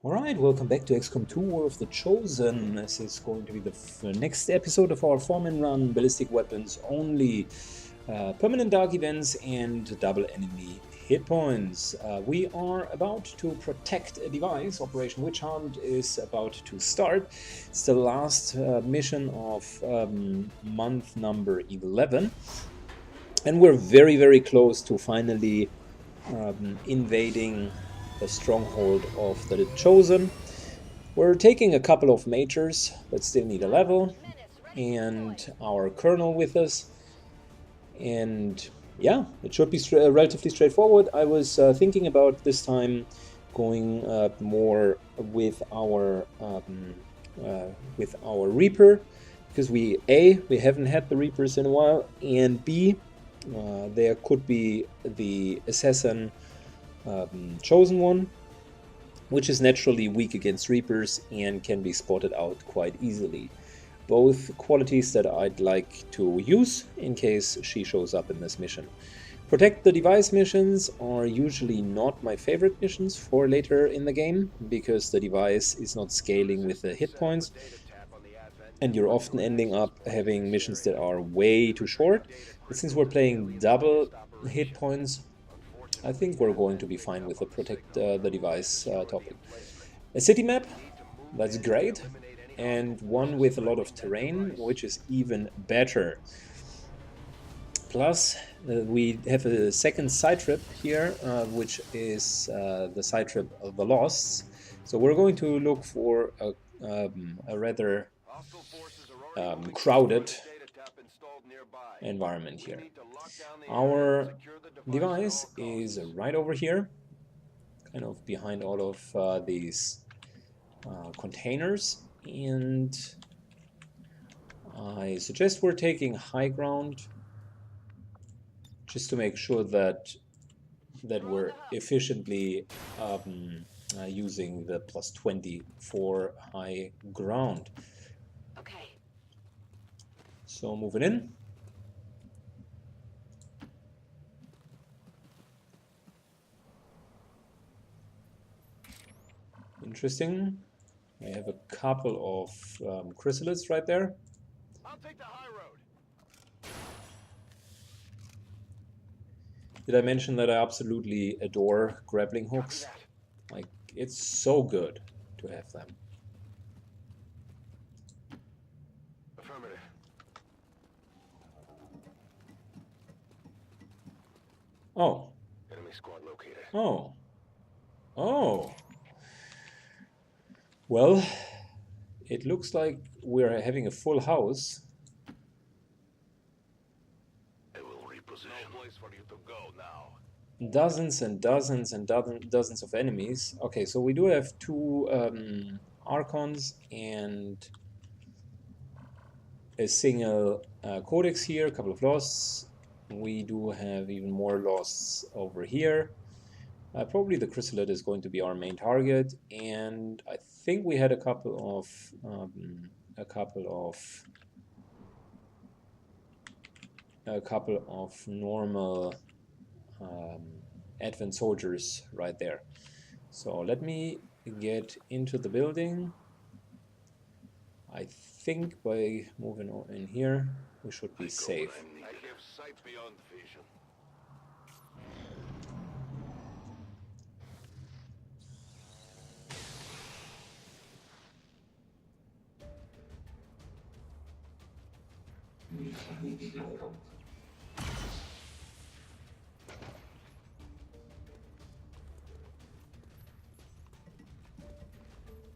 Alright, welcome back to XCOM2 War of the Chosen. This is going to be the next episode of our Foreman Run, Ballistic Weapons only, permanent dark events and double enemy hit points. We are about to protect a device. Operation Witch Hunt is about to start. It's the last mission of month number 11. And we're very close to finally invading the stronghold of the Chosen. We're taking a couple of majors that still need a level, and our colonel with us. And yeah, it should be relatively straightforward. I was thinking about this time going more with our Reaper, because we haven't had the Reapers in a while, and B, there could be the assassin chosen one, which is naturally weak against Reapers and can be spotted out quite easily. Both qualities that I'd like to use in case she shows up in this mission. Protect the device missions are usually not my favorite missions for later in the game, because the device is not scaling with the hit points, and you're often ending up having missions that are way too short. But since we're playing double hit points, I think we're going to be fine with the protect the device topic. A city map, that's great, and one with a lot of terrain, which is even better. Plus, we have a second side trip here, which is the side trip of the Lost. So we're going to look for a rather crowded environment here. Our device is right over here, kind of behind all of these containers, and I suggest we're taking high ground just to make sure that we're efficiently using the +20 for high ground. Okay. So moving in. Interesting. I have a couple of chrysalids right there. I'll take the high road. Did I mention that I absolutely adore grappling hooks? Like, it's so good to have them. Affirmative. Oh. Enemy squad located. Oh. Oh. Well, it looks like we're having a full house. I will reposition. No place for you to go now. Dozens and dozens and dozens of enemies. Okay, so we do have two Archons and a single Codex here, a couple of losts. We do have even more losts over here. Probably the chrysalid is going to be our main target, and I think we had a couple of normal Advent soldiers right there. So let me get into the building. I think by moving in here we should be safe. I have sight beyond vision.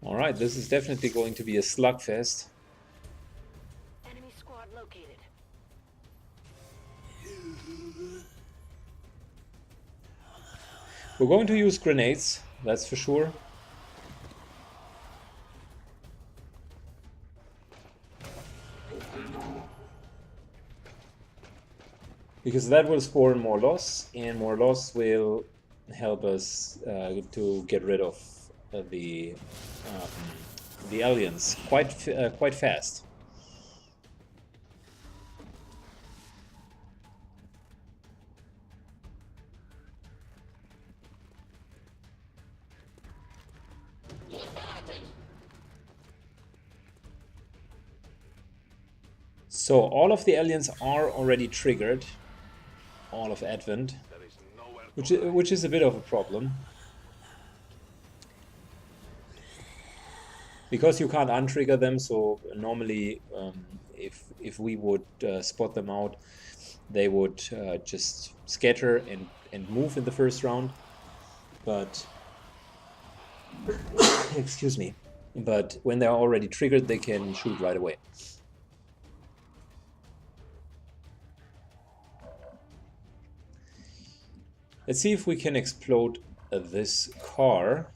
Alright, this is definitely going to be a slugfest. Enemy squad located. We're going to use grenades, that's for sure. Because that will spawn more loss, and more loss will help us to get rid of the aliens quite fast. So all of the aliens are already triggered, all of Advent, There is nowhere to which is a bit of a problem. Because you can't untrigger them, so normally if we would spot them out, they would just scatter and move in the first round. But excuse me. But when they're already triggered, they can shoot right away. Let's see if we can explode this car.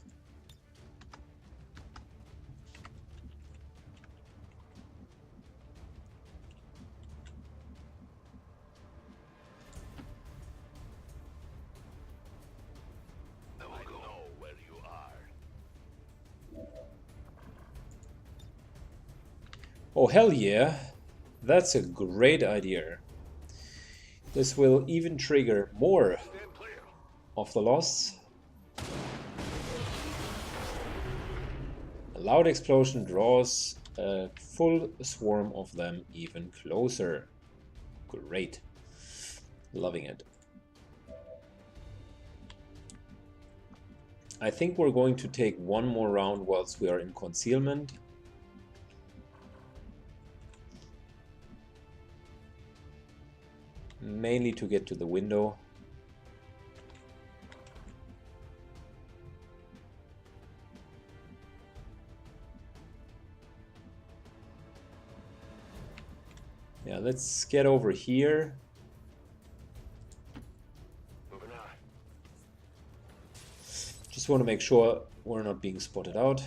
I will know where you are. Oh, hell yeah. That's a great idea. This will even trigger more Stand clear. of the loss. A loud explosion draws a full swarm of them even closer. Great. Loving it. I think we're going to take one more round whilst we are in concealment. Mainly to get to the window. Yeah, let's get over here. Moving on. Just want to make sure we're not being spotted out.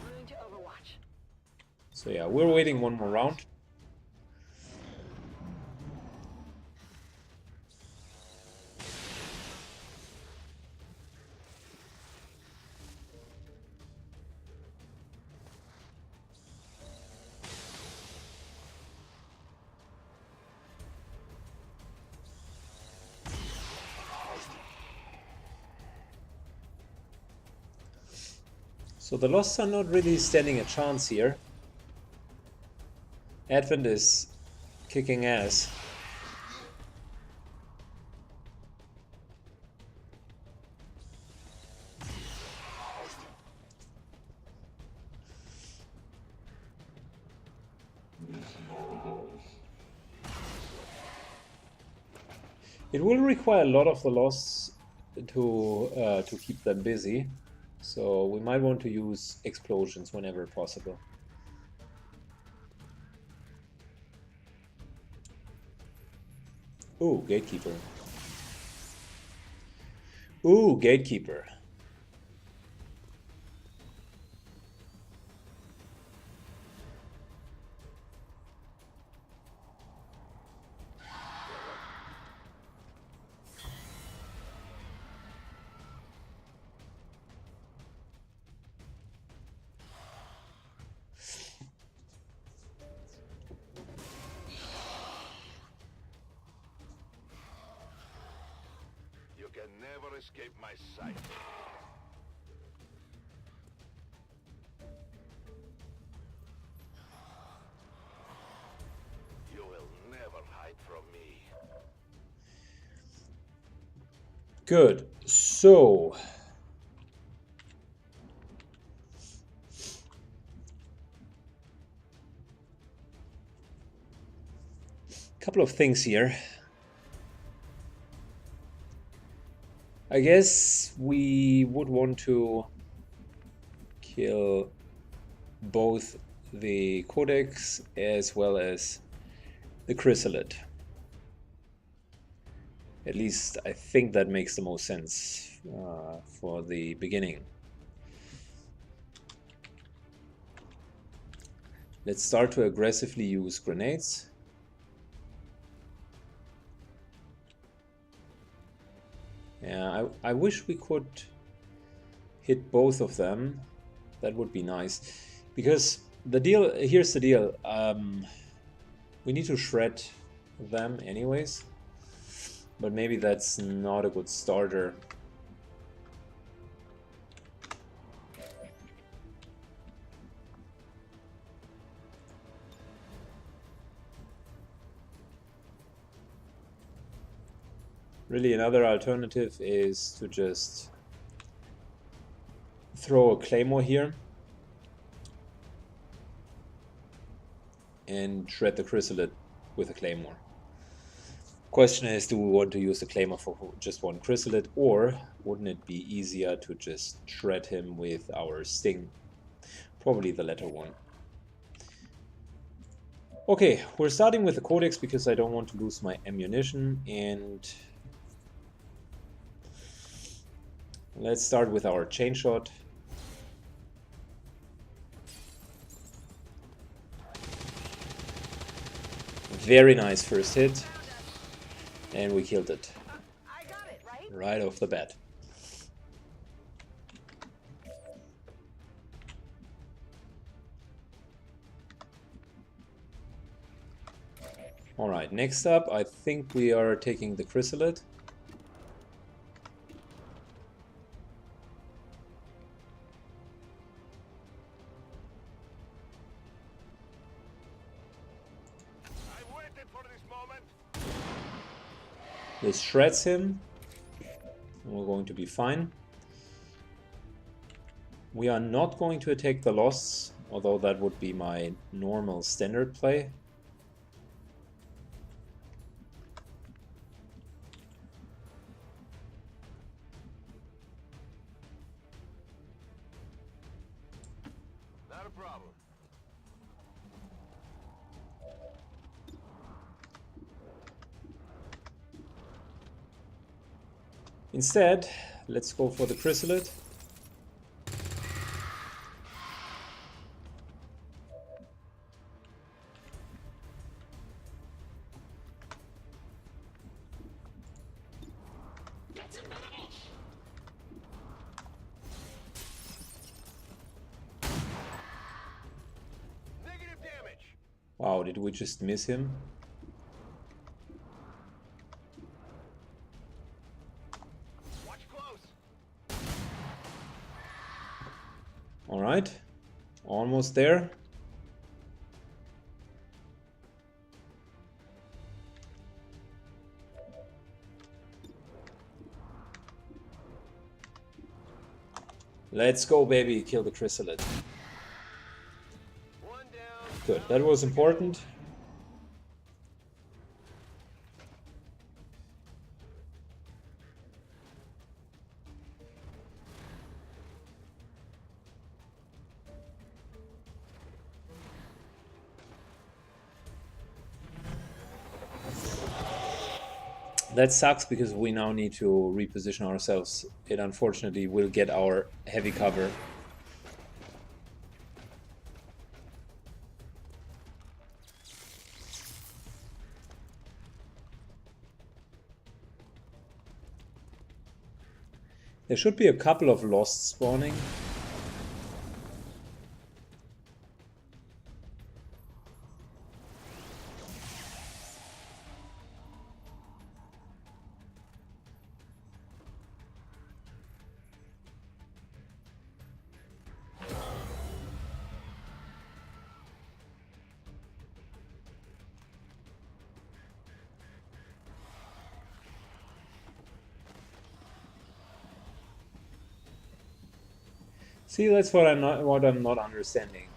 Moving to Overwatch. So yeah, we're waiting one more round. So the Losts are not really standing a chance here. Advent is kicking ass. It will require a lot of the Losts to keep them busy. So we might want to use explosions whenever possible. Ooh, Gatekeeper. Ooh, Gatekeeper. You can never escape my sight. You will never hide from me. Good. So couple of things here. I guess we would want to kill both the Codex as well as the Chrysalid. At least I think that makes the most sense for the beginning. Let's start to aggressively use grenades. Yeah, I wish we could hit both of them. That would be nice. Because the deal, here's the deal. We need to shred them anyways. But maybe that's not a good starter. Really, another alternative is to just throw a claymore here and shred the chrysalid with a claymore. Question is, do we want to use the claymore for just one chrysalid, or wouldn't it be easier to just shred him with our sting? Probably the latter one. Okay, we're starting with the codex because I don't want to lose my ammunition, and let's start with our chain shot. Very nice first hit, and we killed it. I got it, right? Right off the bat. Alright, next up, I think we are taking the chrysalid. I waited for this moment. This shreds him. We're going to be fine. We are not going to attack the Losts, although that would be my normal standard play. Not a problem. Instead, let's go for the chrysalid. Negative damage. Wow, did we just miss him? Watch close. Alright, almost there. Let's go, baby, kill the chrysalid. One down. Good, that was important. That sucks because we now need to reposition ourselves. It unfortunately will get our heavy cover. There should be a couple of Lost spawning. See, that's what I'm not understanding.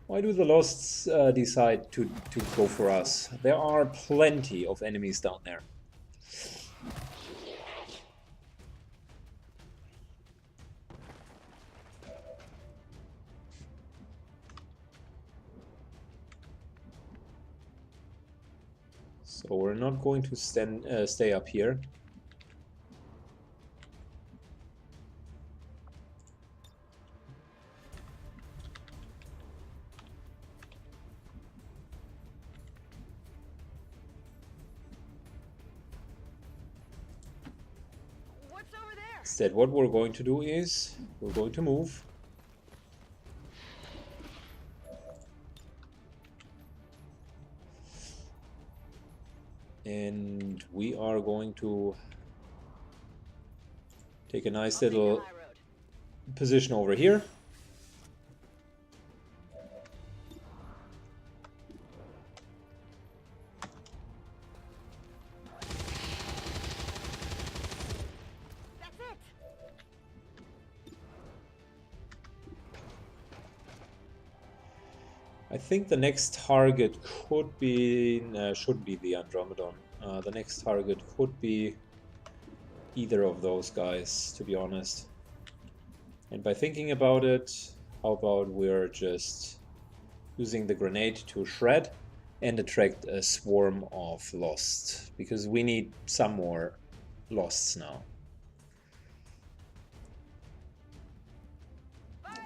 Why do the Losts decide to go for us? There are plenty of enemies down there. So we're not going to stay up here. What's over there? Instead, what we're going to do is we're going to move. And we are going to take a nice I'll take the little high road. position over here. I think the next target could be... shouldn't be the Andromedon. The next target could be either of those guys, to be honest. And by thinking about it, how about we're just using the grenade to shred and attract a swarm of Lost, because we need some more Losts now.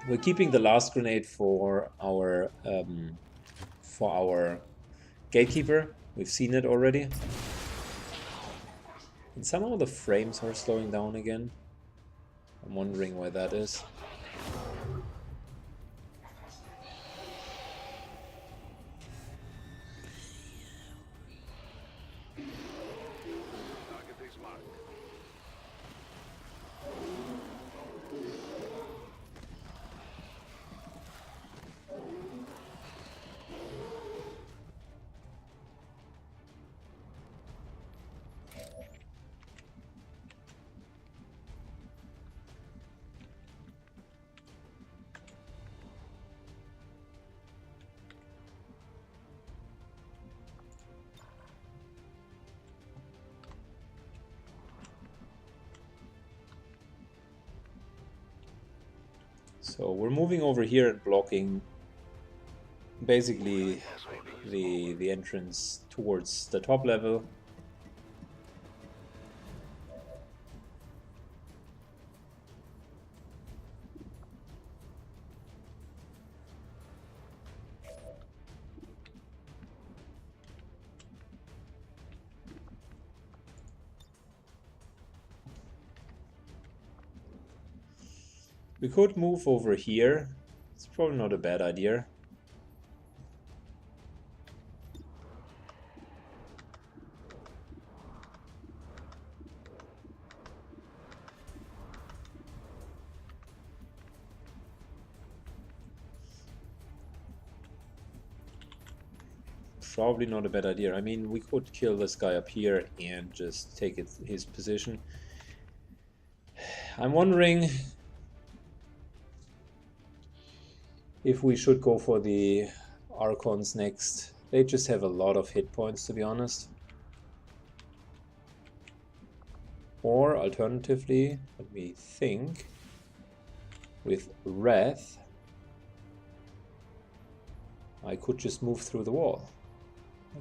We're keeping the last grenade for our gatekeeper. We've seen it already. And somehow the frames are slowing down again. I'm wondering why that is. Target is marked. So we're moving over here and blocking basically the entrance towards the top level. We could move over here. It's probably not a bad idea. Probably not a bad idea. I mean, we could kill this guy up here and just take his position. I'm wondering if we should go for the Archons next. They just have a lot of hit points, to be honest. Or alternatively, let me think, with Wrath, I could just move through the wall.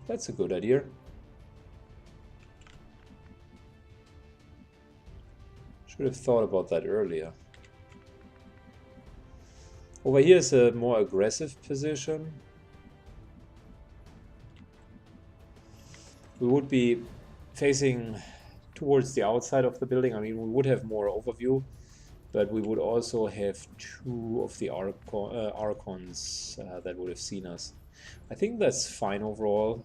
That's a good idea. Should have thought about that earlier. Over here is a more aggressive position. We would be facing towards the outside of the building. I mean, we would have more overview, but we would also have two of the Archons that would have seen us. I think that's fine overall.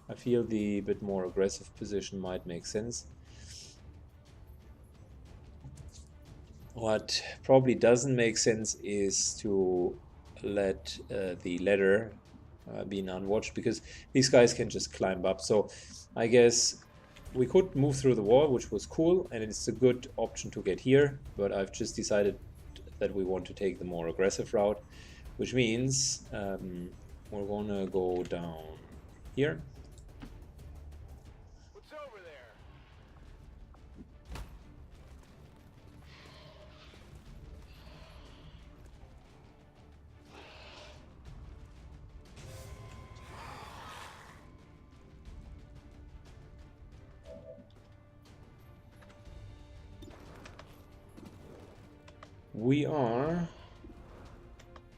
I feel the bit more aggressive position might make sense. What probably doesn't make sense is to let the ladder be unwatched, because these guys can just climb up. So I guess we could move through the wall, which was cool, and it's a good option to get here, but I've just decided that we want to take the more aggressive route, which means we're gonna go down here. What's over there?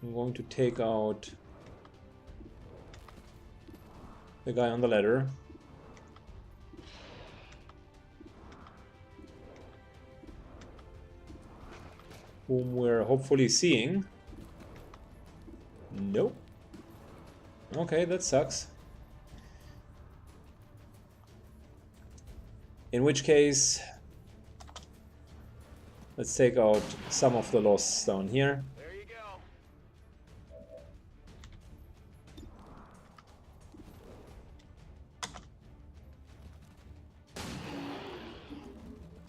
I'm going to take out the guy on the ladder. Whom we're hopefully seeing. Nope. Okay, that sucks. In which case, let's take out some of the Losts down here. There you go.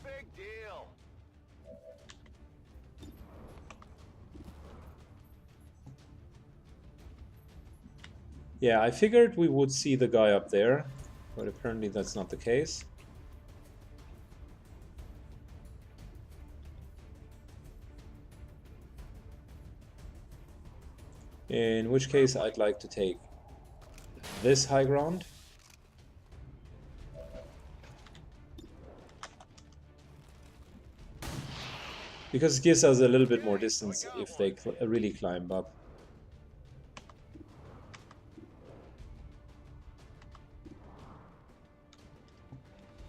Big deal. Yeah, I figured we would see the guy up there, but apparently that's not the case. In which case I'd like to take this high ground. Because it gives us a little bit more distance if they really climb up.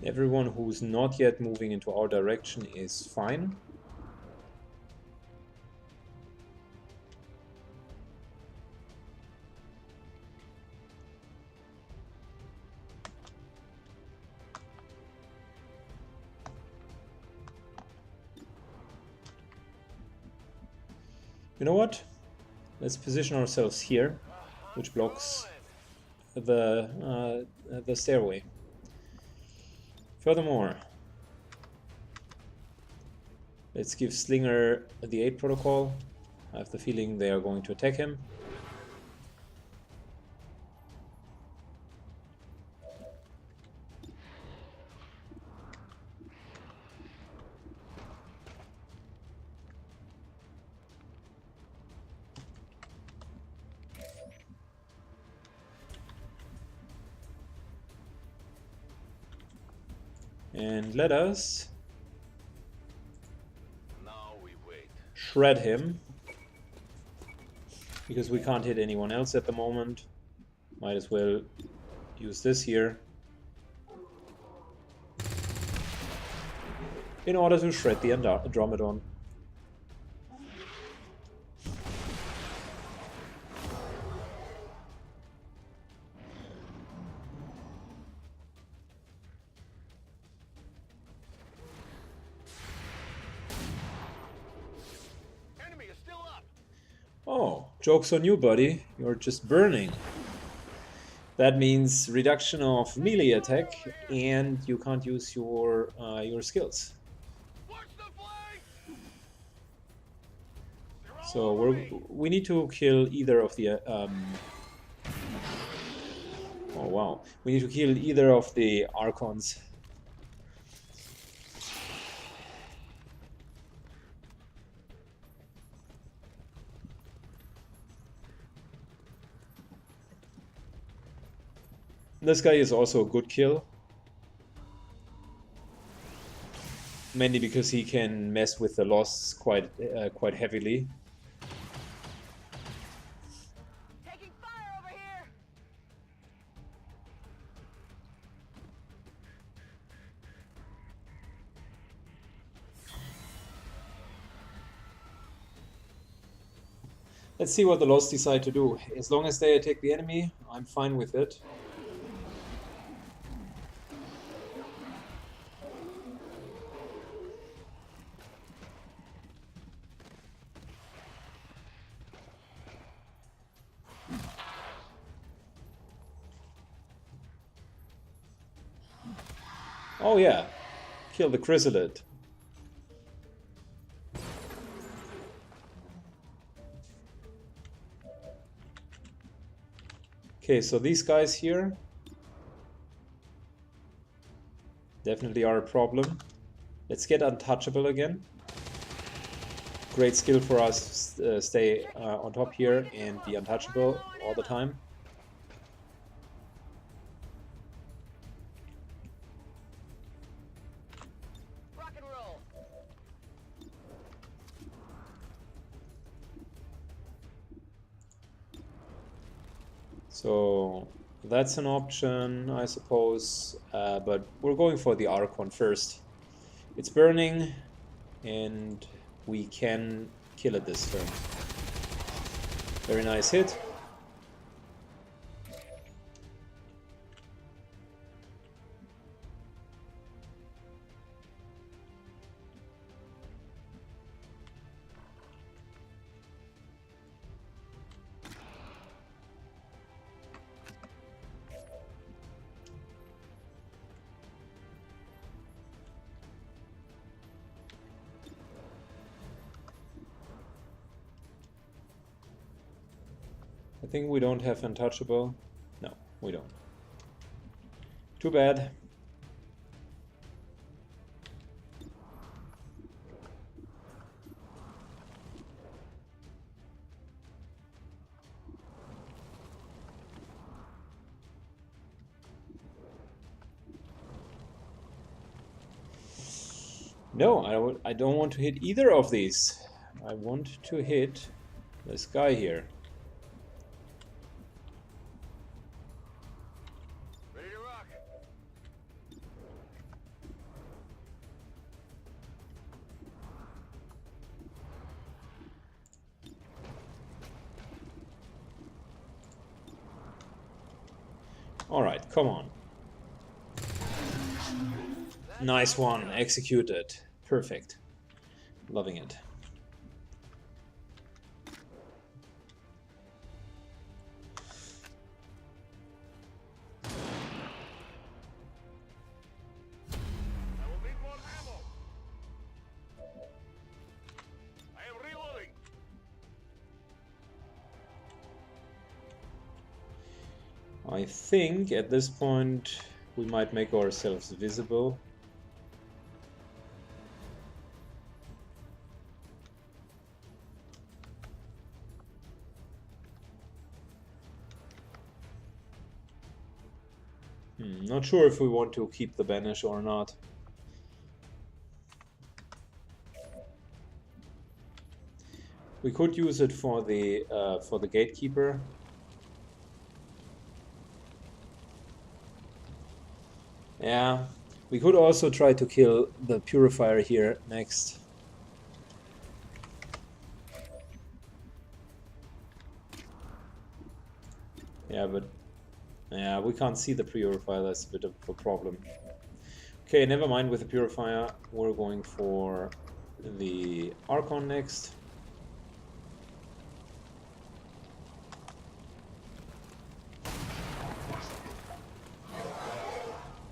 Everyone who's not yet moving into our direction is fine. You know what? Let's position ourselves here, which blocks the stairway. Furthermore, let's give Slinger the 8 protocol. I have the feeling they are going to attack him. And let us Now we wait. shred him. Because we can't hit anyone else at the moment. Might as well use this here in order to shred the Andromedon. Enemy is still up. Oh, joke's on you, buddy. You're just burning. That means reduction of melee attack, and you can't use your skills. Watch the flank. So we need to kill either of the. Oh wow! We need to kill either of the Archons. This guy is also a good kill. Mainly because he can mess with the loss quite heavily. Taking fire over here. Let's see what the Lost decide to do. As long as they attack the enemy, I'm fine with it. Oh yeah, kill the chrysalid. Okay, so these guys here definitely are a problem. Let's get untouchable again. Great skill for us to stay on top here and be untouchable all the time. Rock and roll. So that's an option, I suppose, but we're going for the Archon first. It's burning, and we can kill it this turn. Very nice hit. I think we don't have untouchable. No, we don't. Too bad. No, I don't want to hit either of these. I want to hit this guy here. Ready to rock. All right, come on. Nice one, executed. Perfect. Loving it. I will need more ammo. I am reloading. I think at this point we might make ourselves visible. Not sure if we want to keep the banish or not. We could use it for the gatekeeper. Yeah, we could also try to kill the purifier here next. Yeah, but yeah, we can't see the purifier. That's a bit of a problem. Okay, never mind with the purifier. We're going for the Archon next.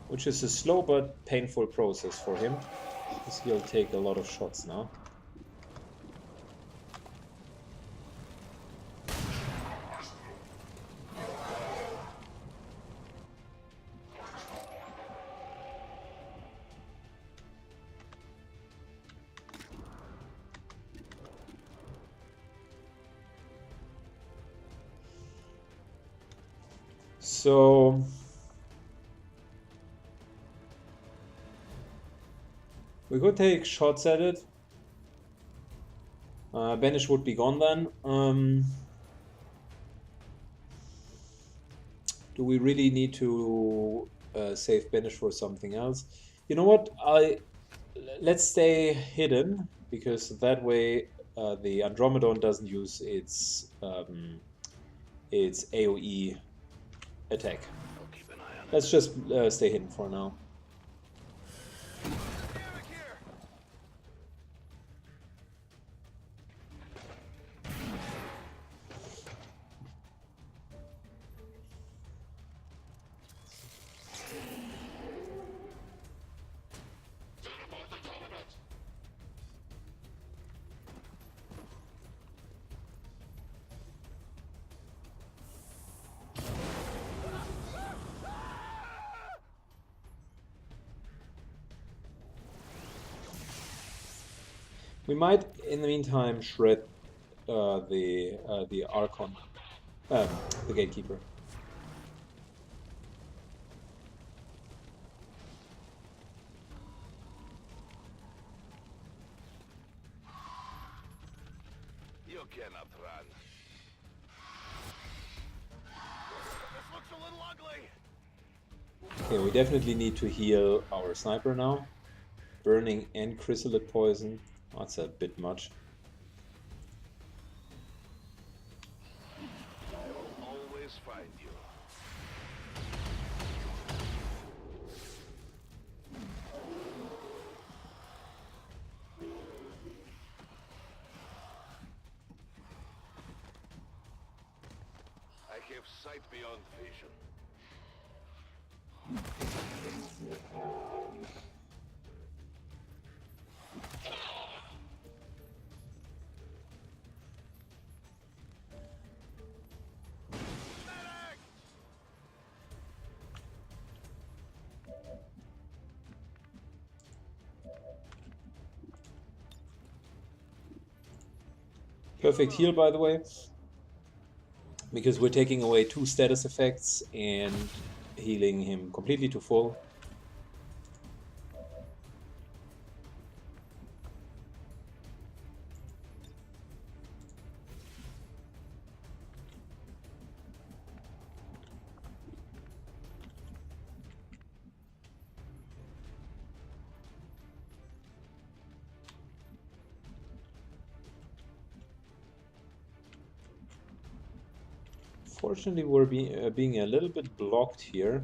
Which is a slow but painful process for him, because he'll take a lot of shots now. So we could take shots at it. Banish would be gone then. Do we really need to save Banish for something else? You know what? Let's stay hidden, because that way the Andromedon doesn't use its AoE attack. I'll keep an eye on it. Let's just stay hidden for now. Dynamic here. We might, in the meantime, shred the Archon, the Gatekeeper. You cannot run. This looks a little ugly. Okay, we definitely need to heal our sniper now. Burning and chrysalid poison. That's a bit much. I will always find you. I have sight beyond vision. Perfect heal, by the way, because we're taking away 2 status effects and healing him completely to full. Fortunately, we're being a little bit blocked here.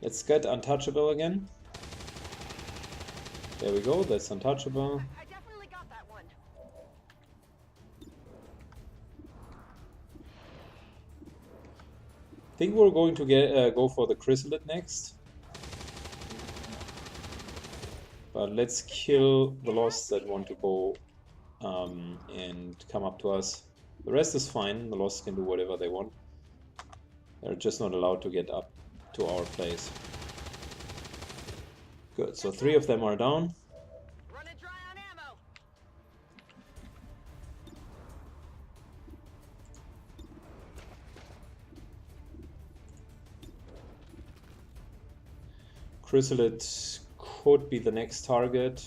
Let's get untouchable again. There we go, that's untouchable. I definitely got that one. I think we're going to go for the chrysalid next. But let's kill the Lost that want to go and come up to us. The rest is fine, the Lost can do whatever they want. They're just not allowed to get up to our place. Good, so 3 of them are down. Running dry on ammo. Chrysalid could be the next target.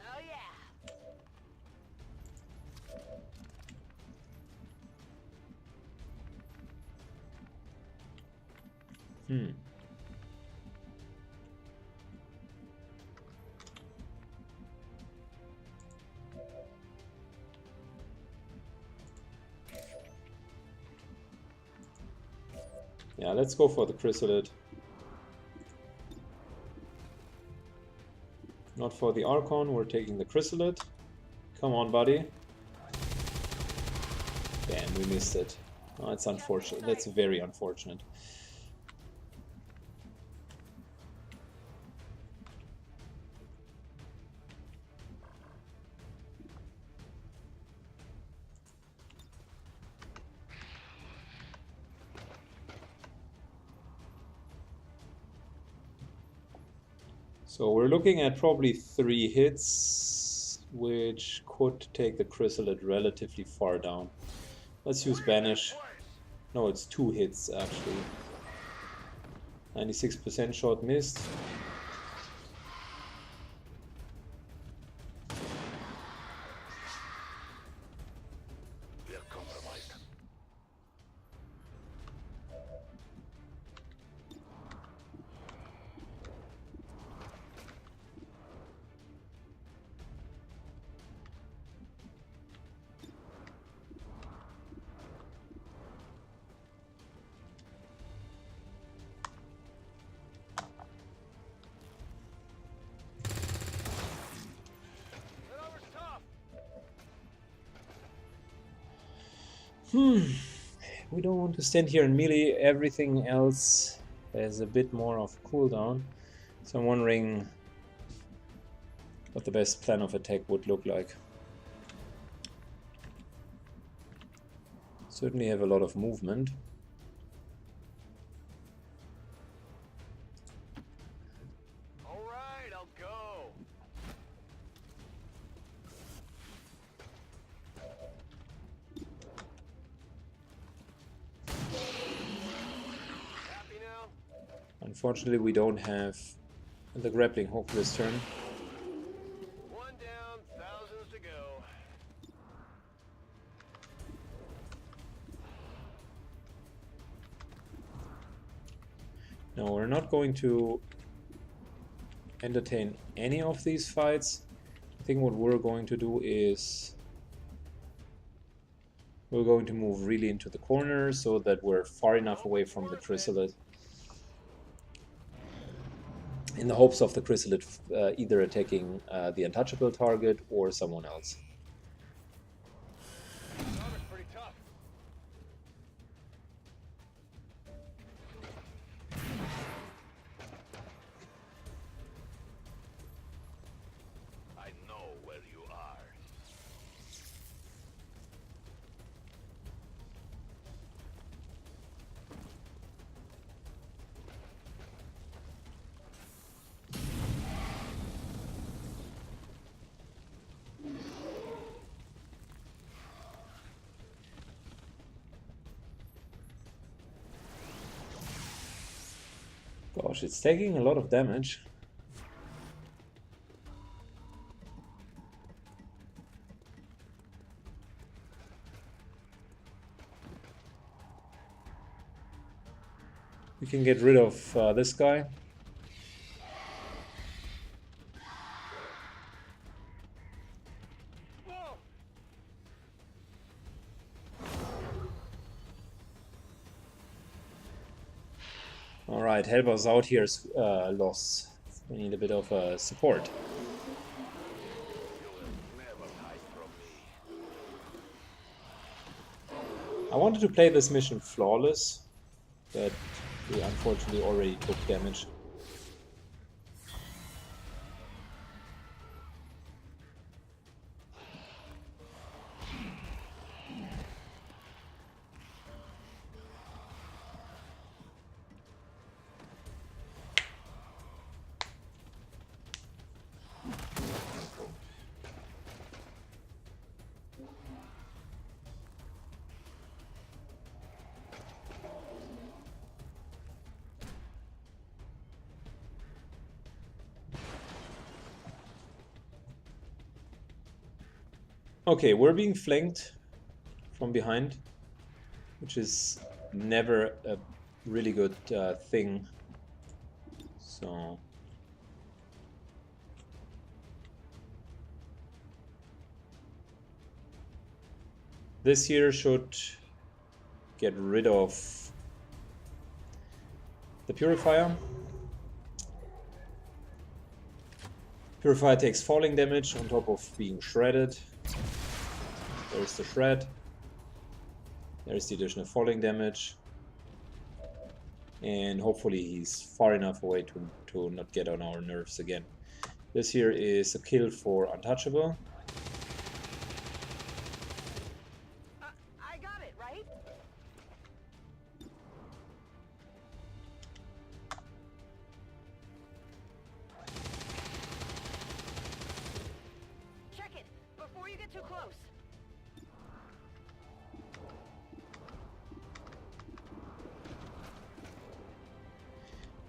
Oh yeah. Yeah, let's go for the chrysalid. Not for the Archon, we're taking the chrysalid. Come on, buddy. Damn, we missed it. Oh, it's unfortunate. That's very unfortunate. So we're looking at probably 3 hits, which could take the chrysalid relatively far down. Let's use Banish. No, it's 2 hits actually. 96% shot missed. We are compromised. We don't want to stand here in melee. Everything else has a bit more of cooldown. So I'm wondering what the best plan of attack would look like. Certainly have a lot of movement. All right, I'll go. Happy now? Unfortunately, we don't have the grappling hook this turn. One down, thousands to go. No, we're not going to entertain any of these fights. I think what we're going to do is we're going to move really into the corner so that we're far enough away from the chrysalid, in the hopes of the chrysalid either attacking the untouchable target or someone else. Gosh, it's taking a lot of damage. We can get rid of this guy. Alright, help us out here, Loss. We need a bit of support. I wanted to play this mission flawless, but we unfortunately already took damage. Okay, we're being flanked from behind, which is never a really good thing. So this here should get rid of the Purifier. Purifier takes falling damage on top of being shredded. There's the shred. There's the additional falling damage. And hopefully he's far enough away to not get on our nerves again. This here is a kill for Untouchable. I got it, right? Check it before you get too close.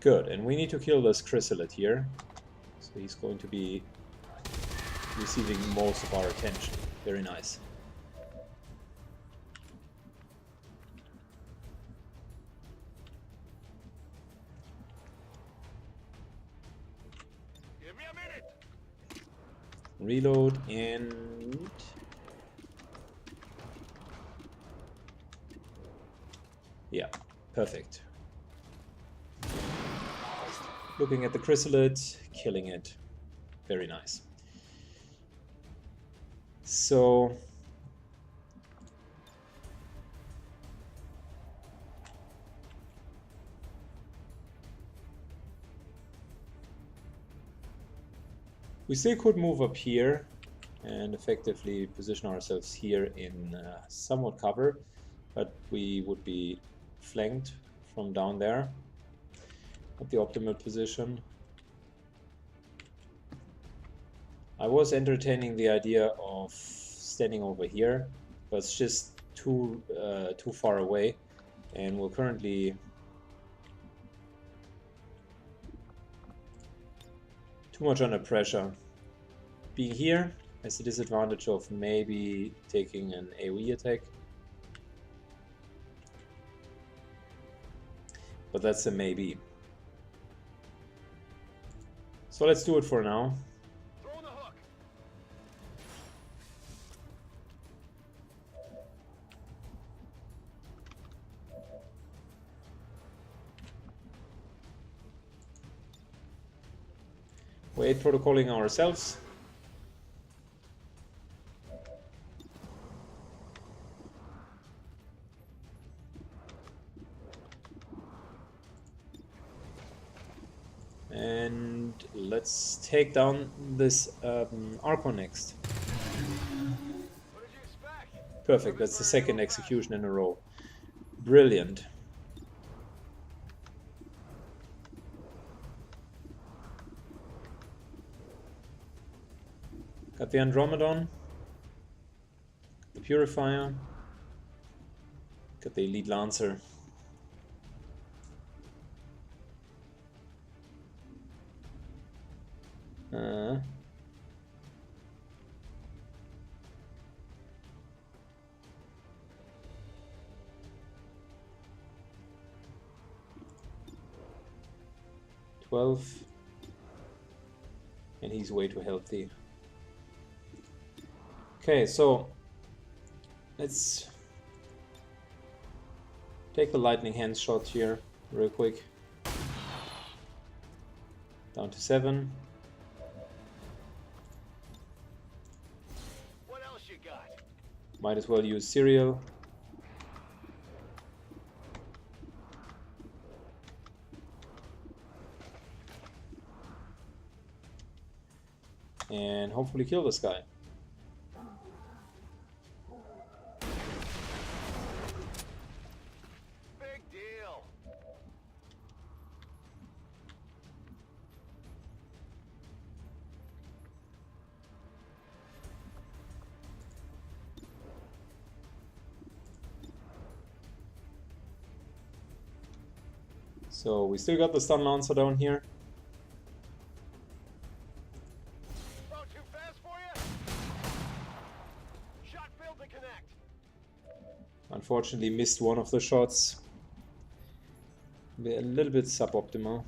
Good, and we need to kill this chrysalid here. So he's going to be receiving most of our attention. Very nice. Give me a minute. Reload and... yeah, perfect. Looking at the chrysalid, killing it. Very nice. So we still could move up here and effectively position ourselves here in somewhat cover, but we would be flanked from down there. Not the optimal position. I was entertaining the idea of standing over here, but it's just too far away, and we're currently too much under pressure. Being here has the disadvantage of maybe taking an AoE attack, but that's a maybe. So let's do it for now. Throw the hook. Wait, protocoling ourselves. And let's take down this Archon next. What did you expect? Perfect, that's the second execution in a row. Brilliant. Got the Andromedon. The Purifier. Got the Elite Lancer. $12, and he's way too healthy. Okay, so let's take a lightning hand shot here real quick. Down to 7. What else you got? Might as well use cereal. And hopefully kill this guy. Big deal. So we still got the stun lancer down here. About too fast for you? Shot failed to connect. Unfortunately missed one of the shots. A little bit suboptimal.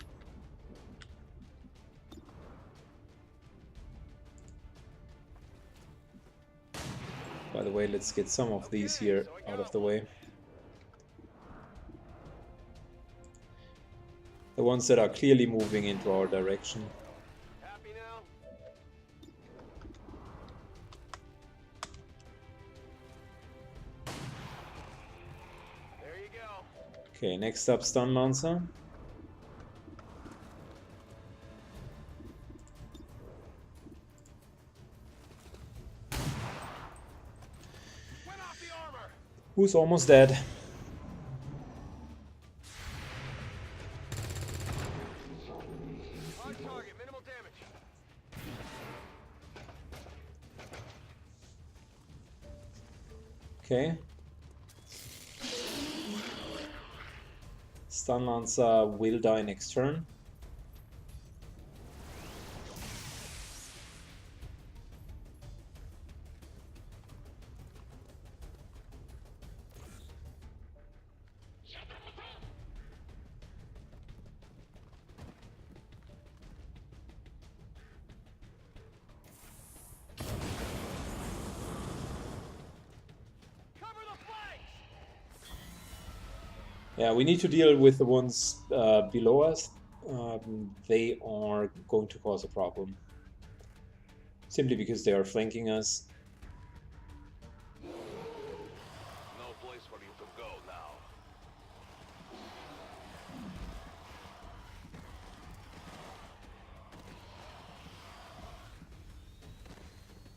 By the way, let's get some of these here out of the way. The ones that are clearly moving into our direction. Happy now? There you go. Okay, next up, stun lancer. Went off the armor. Who's almost dead? On target, minimal damage. Okay. Stun lancer will die next turn. Cover the flanks. Yeah, we need to deal with the ones below us. They are going to cause a problem. Simply because they are flanking us. No place for you to go now.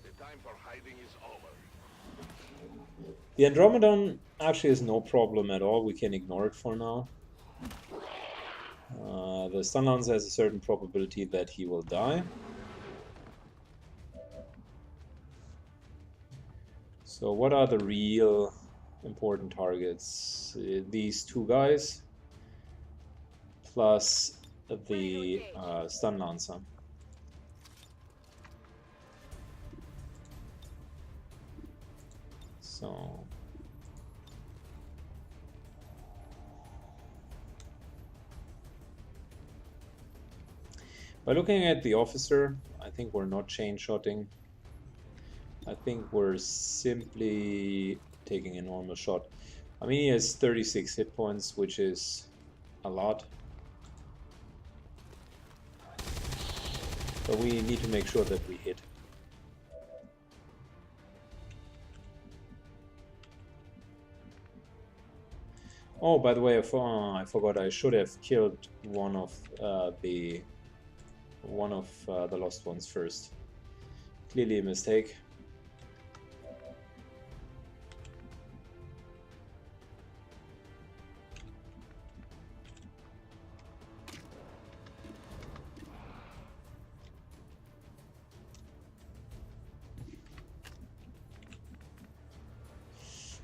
The time for hiding is over. The Andromedon actually is no problem at all. We can ignore it for now. The stun lancer has a certain probability that he will die. So what are the real important targets? These two guys plus the stun lancer. So by looking at the officer, I think we're not chain-shotting. I think we're simply taking a normal shot. I mean, he has 36 hit points, which is a lot. But we need to make sure that we hit. Oh, by the way, I forgot I should have killed one of the lost ones first. Clearly a mistake.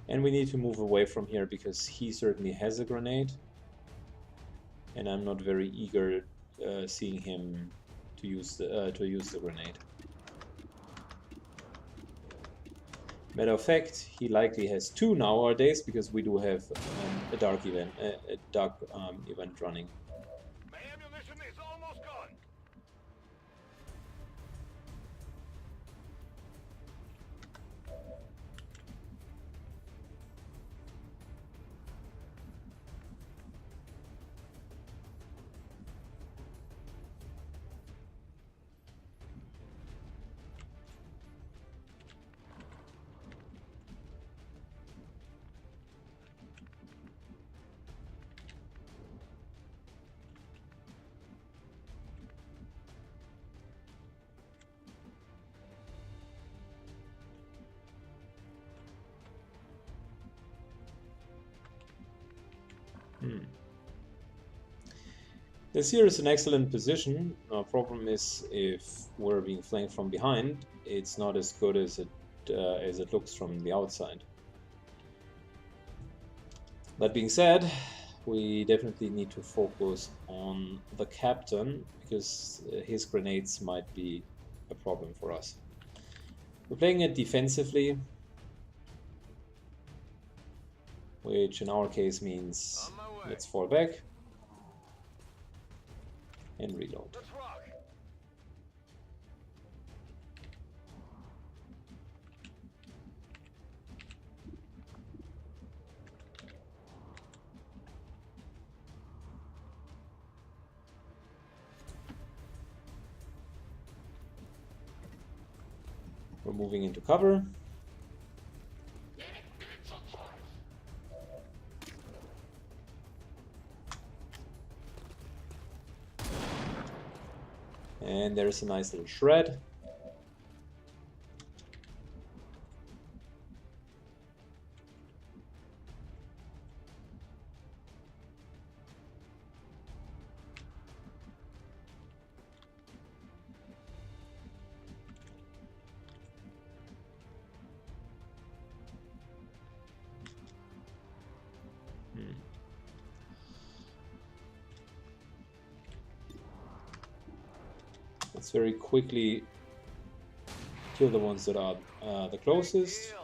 And we need to move away from here because he certainly has a grenade. And I'm not very eager seeing him to use the grenade. Matter of fact, he likely has 2 nowadays because we do have a dark event running. My ammunition is almost gone. This here is an excellent position. Our problem is if we're being flanked from behind, it's not as good as it looks from the outside. That being said, we definitely need to focus on the captain because his grenades might be a problem for us. We're playing it defensively, which in our case means let's fall back and reload. Let's rock. We're moving into cover. And there's a nice little shred. Let's very quickly kill the ones that are the closest.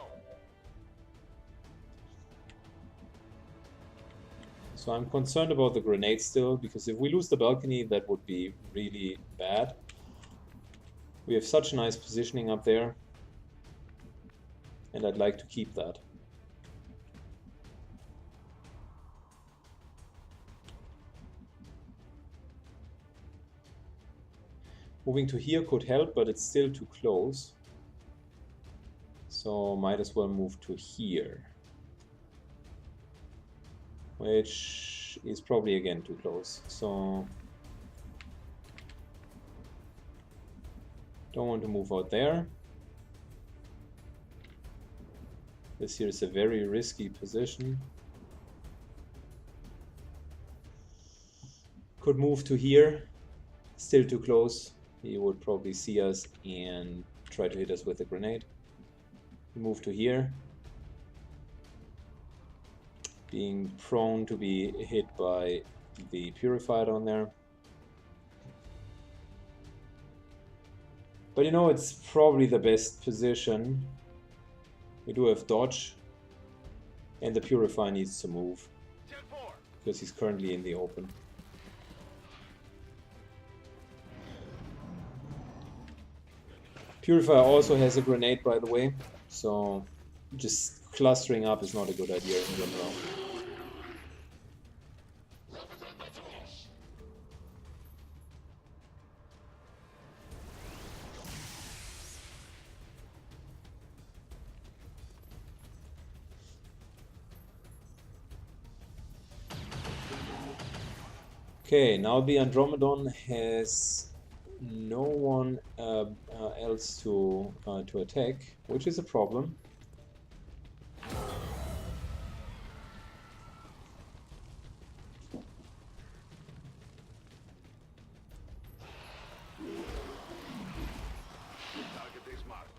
So I'm concerned about the grenade still, because if we lose the balcony, that would be really bad. We have such nice positioning up there, and I'd like to keep that. Moving to here could help, but it's still too close. So might as well move to here. Which is probably again too close. So don't want to move out there. This here is a very risky position. Could move to here. Still too close. He would probably see us and try to hit us with a grenade. Move to here. Being prone to be hit by the purifier down there. But you know, it's probably the best position. We do have dodge. And the purifier needs to move. 10-4. Because he's currently in the open. Purifier also has a grenade, by the way, so just clustering up is not a good idea in general. Okay, now the Andromedon has no one else to attack, which is a problem. Target is marked.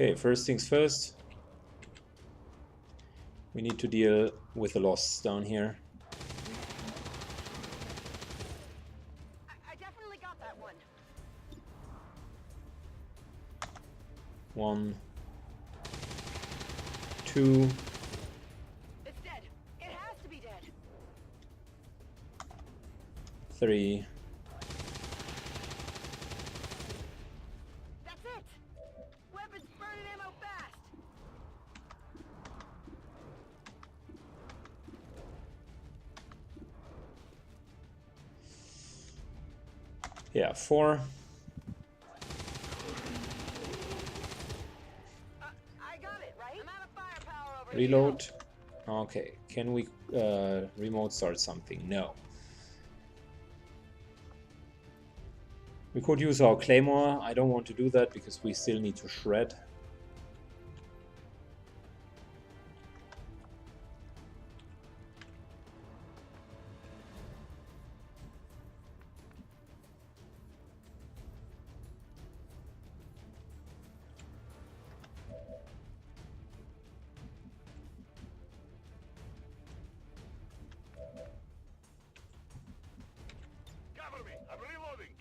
Okay, first things first. We need to deal with the loss down here. I definitely got that one. 1, 2. It's dead. It has to be dead. 3. That's it. Weapons burning ammo fast. Yeah, 4. I got it, right? I'm out of firepower over Reload. Okay, can we remote start something? No. We could use our claymore. I don't want to do that because we still need to shred. Cover me. I'm reloading.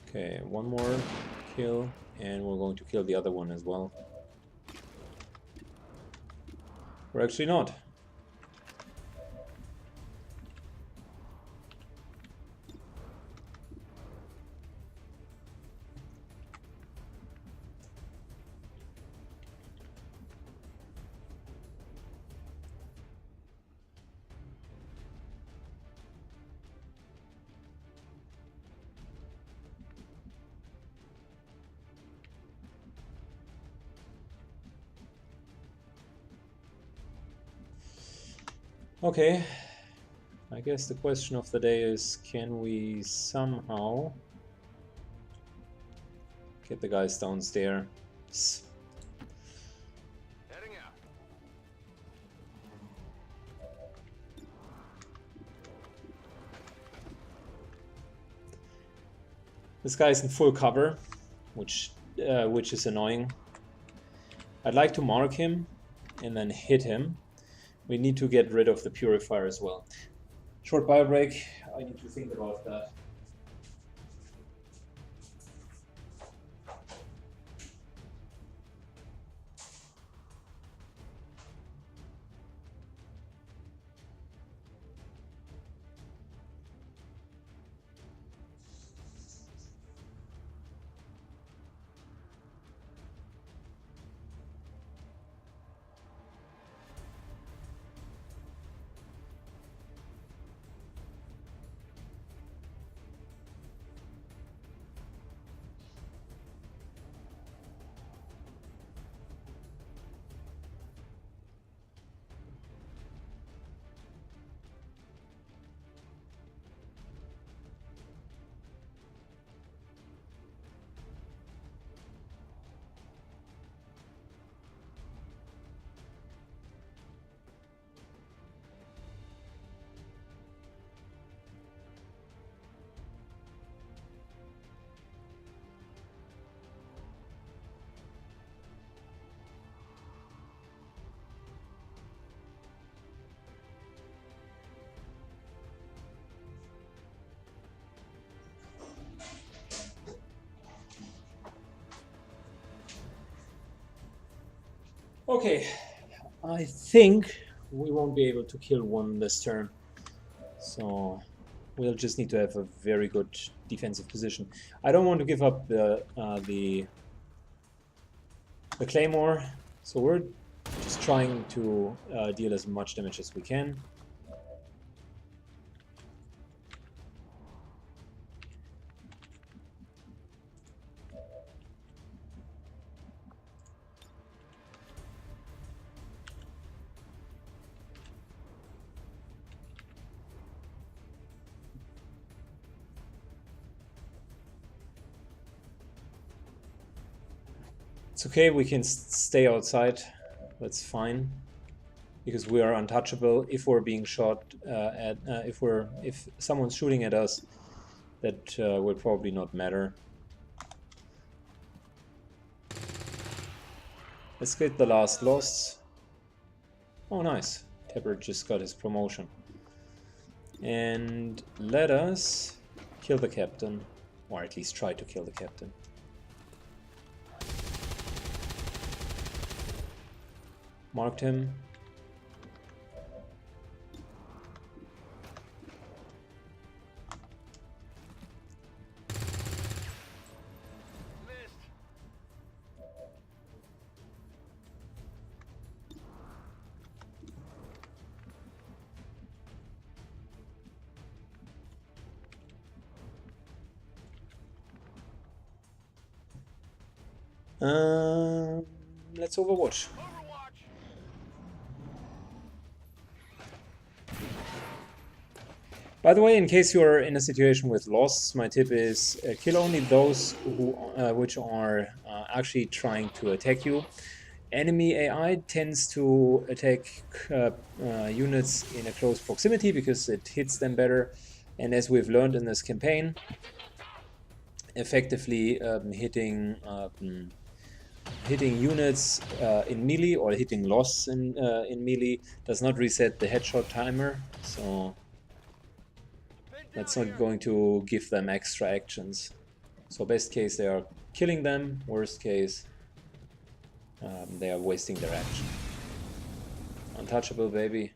Okay, one more kill, and we're going to kill the other one as well. We're actually not. Okay, I guess the question of the day is, can we somehow get the guys downstairs? Heading out. This guy's in full cover, which is annoying. I'd like to mark him and then hit him. We need to get rid of the purifier as well. Short bio break. I need to think about that. Okay, I think we won't be able to kill one this turn, so we'll just need to have a very good defensive position. I don't want to give up the claymore, so we're just trying to deal as much damage as we can. It's okay, we can stay outside, that's fine, because we are untouchable. If we're being shot if someone's shooting at us, that will probably not matter. Let's get the last loss. Oh, nice. Tepper just got his promotion. And let us kill the captain, or at least try to kill the captain. Marked him. Missed. Let's Overwatch. Overwatch. By the way, in case you're in a situation with loss, my tip is kill only those who, which are actually trying to attack you. Enemy AI tends to attack units in a close proximity because it hits them better. And as we've learned in this campaign, effectively hitting units in melee or hitting loss in melee does not reset the headshot timer. So that's not going to give them extra actions. So best case they are killing them, worst case they are wasting their action. Untouchable, baby.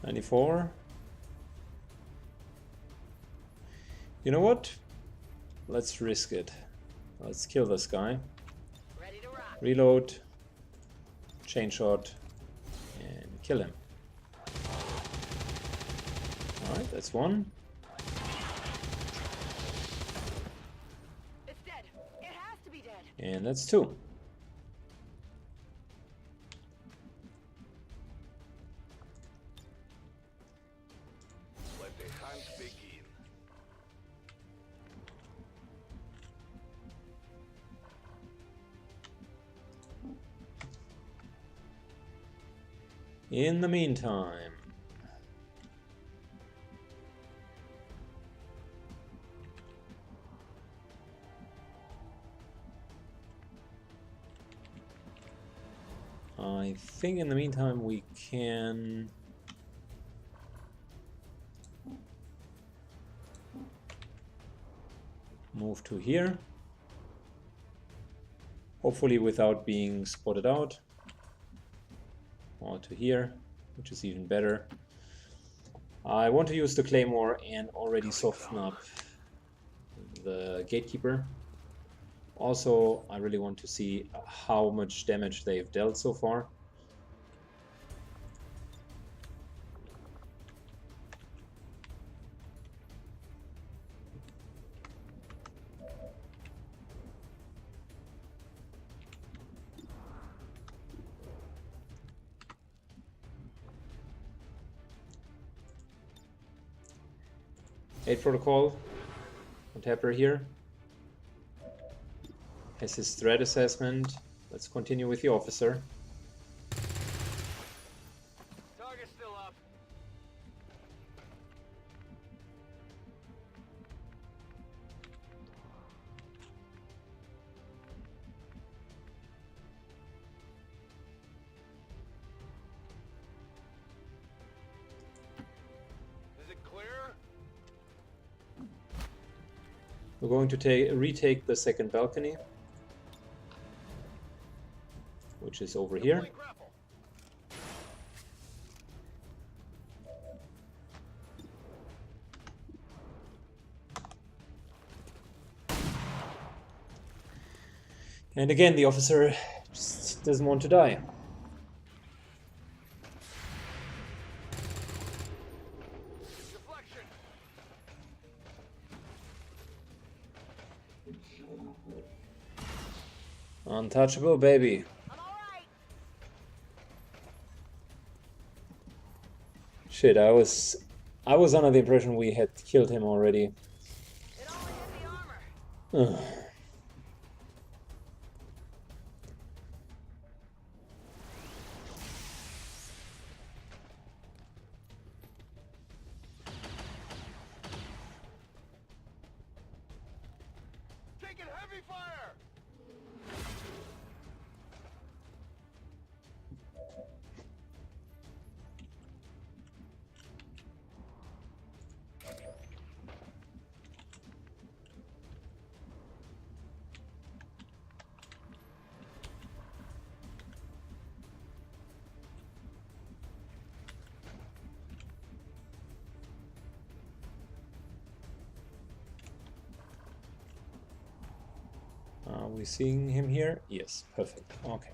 $94. You know what? Let's risk it. Let's kill this guy. Ready to rock. Reload, chain shot, and kill him. Alright, that's one. It's dead. It has to be dead. And that's two. Let the hunt begin. In the meantime, I think in the meantime we can move to here, hopefully without being spotted out, or to here, which is even better. I want to use the Claymore and already soften up the Gatekeeper. Also, I really want to see how much damage they've dealt so far. Aid protocol on Tapper here. Has his threat assessment. Let's continue with the officer. Target's still up. Is it clear? We're going to retake the second balcony, which is over here. Deploying grapple. And again, the officer just doesn't want to die. Deflection. Untouchable, baby. I'm all right. Shit, I was I was under the impression we had killed him already. It only hit the armor. Taking heavy fire! Are we seeing him here? Yes, perfect. Okay.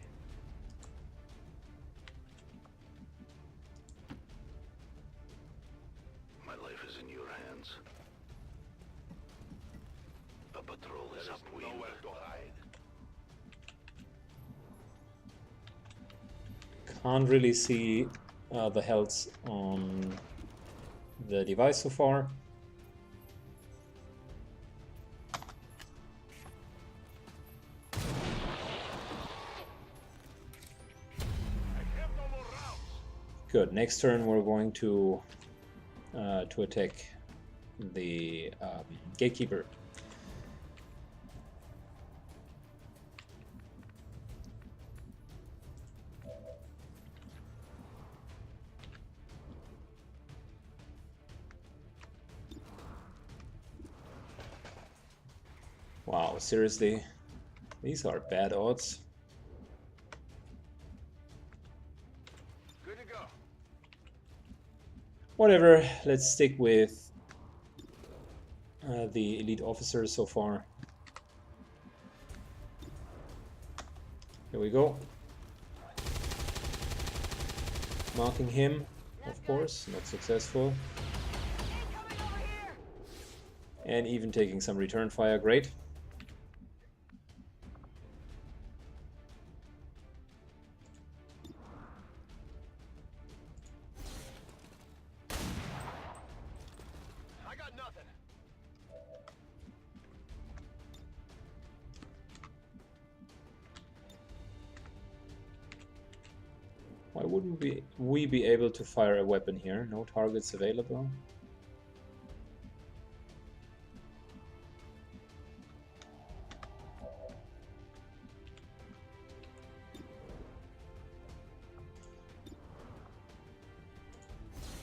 My life is in your hands. The patrol is upwind. Nowhere to hide. Can't really see the health on the device so far. I have no more rounds. Good. Next turn we're going to attack the gatekeeper. Wow, seriously? These are bad odds. Good to go. Whatever, let's stick with the elite officers so far. Here we go. Marking him, of course, not successful. Incoming over here. And even taking some return fire, great. I got nothing. Why wouldn't we be able to fire a weapon here? No targets available.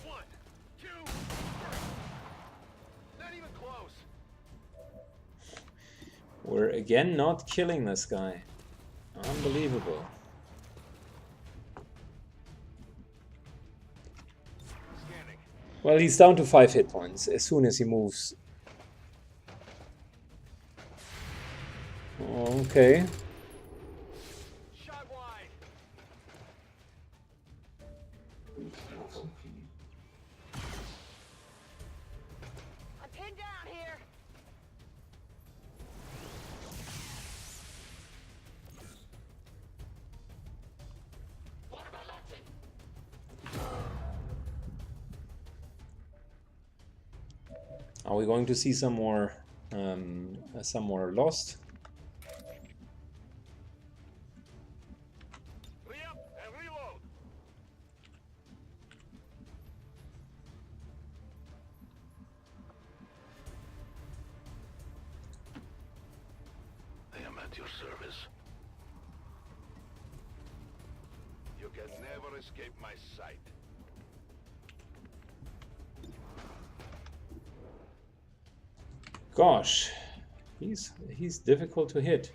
One, two, three. Not even close. We're again not killing this guy. Unbelievable. Scanning. Well, he's down to 5 hit points as soon as he moves. Okay. Shot wide. I'm pinned down here. Are we going to see some more lost? Re-up and reload. I am at your service. You can never escape my sight. Gosh, he's difficult to hit.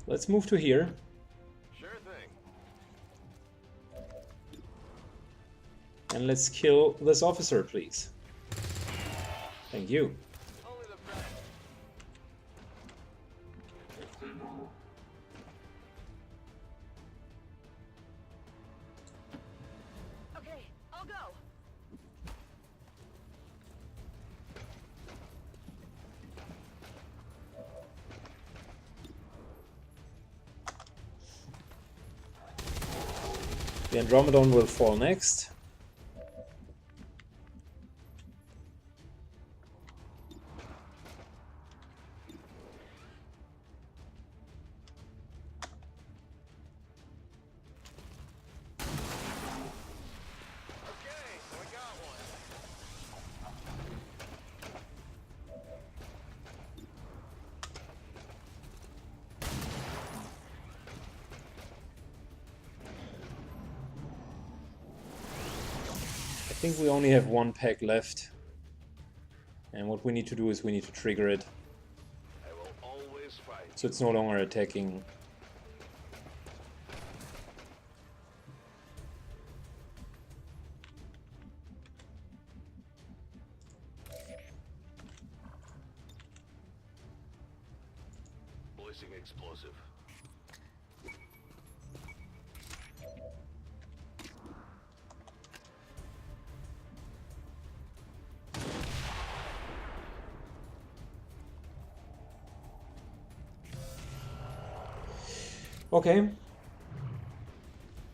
Let's move to here. Sure thing. And let's kill this officer, please. Thank you. Only the best. Okay, I'll go. The Andromedon will fall next. I think we only have one pack left, and what we need to do is we need to trigger it, I will always fight. so it's no longer attacking. Placing explosive. Okay.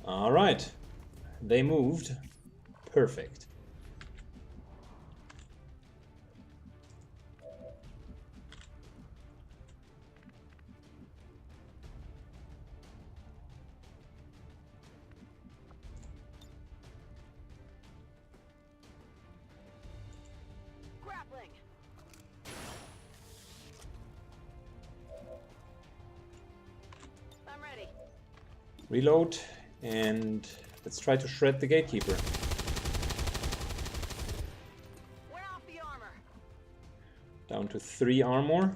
All right. They moved. Perfect. Grappling. I'm ready. Reload, and let's try to shred the gatekeeper. Went off the armor. Down to 3 armor.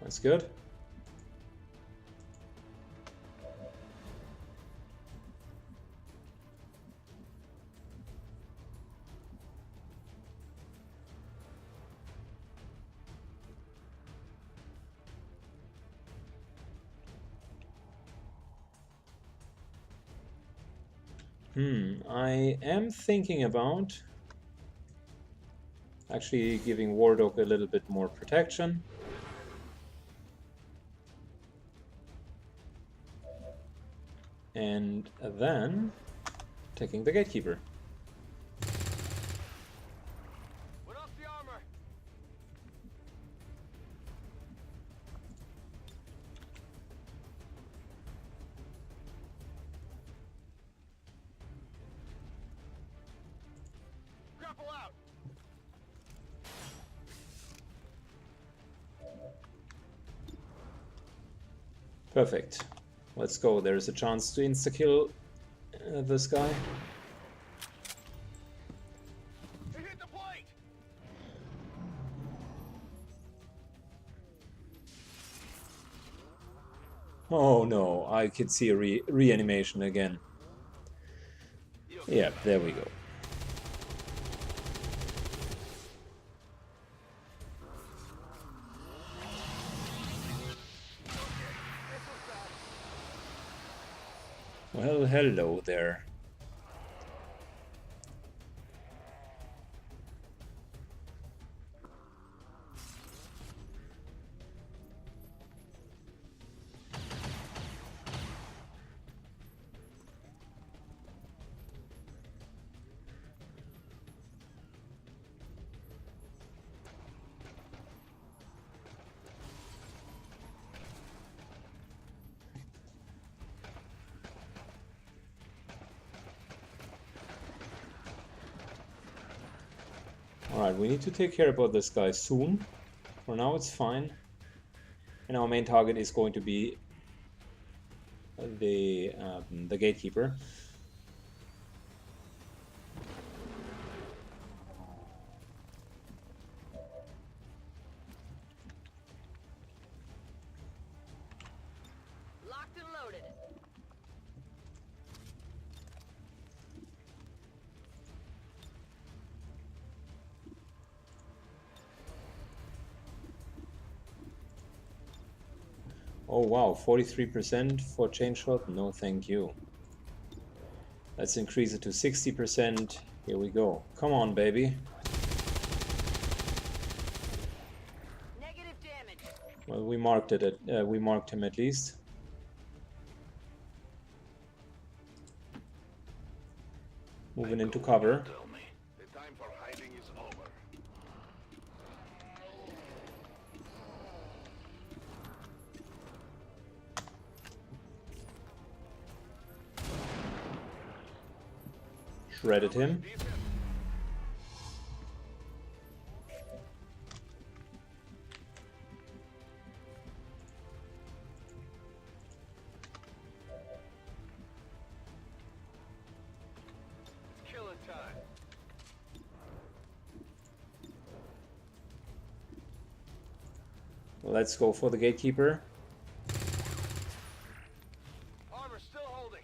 That's good. I am thinking about actually giving Wardog a little bit more protection. And then taking the gatekeeper. Went off the armor. Grapple out. Perfect. Let's go. There's a chance to insta-kill this guy. It hit the plate. Oh no, I could see a reanimation again. Yeah, there we go. Well, hello there. Alright, we need to take care about this guy soon. For now it's fine. And our main target is going to be the gatekeeper. Locked and loaded. Oh wow, 43% for chain shot? No thank you. Let's increase it to 60%. Here we go. Come on, baby. Negative damage. Well, we marked it. We marked him at least. Moving into cover. Tell me. The time for hiding is over. Shredded him. Killing time. Let's go for the gatekeeper. Armor still holding.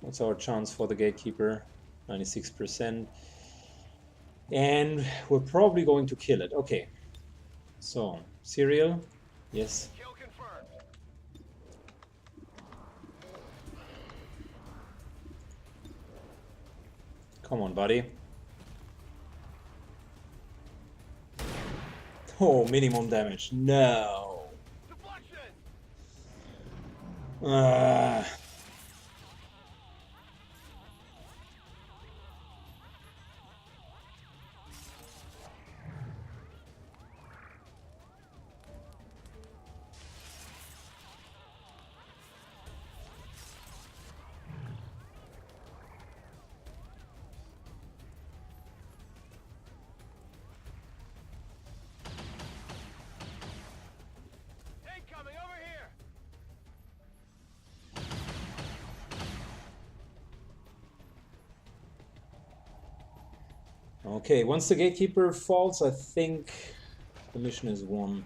What's our chance for the gatekeeper? 96%. And we're probably going to kill it. Okay. So, serial. Yes. Kill confirmed. Come on, buddy. Oh, minimum damage. No. Deflection. Ah. Incoming over here. Okay, once the gatekeeper falls, I think the mission is won.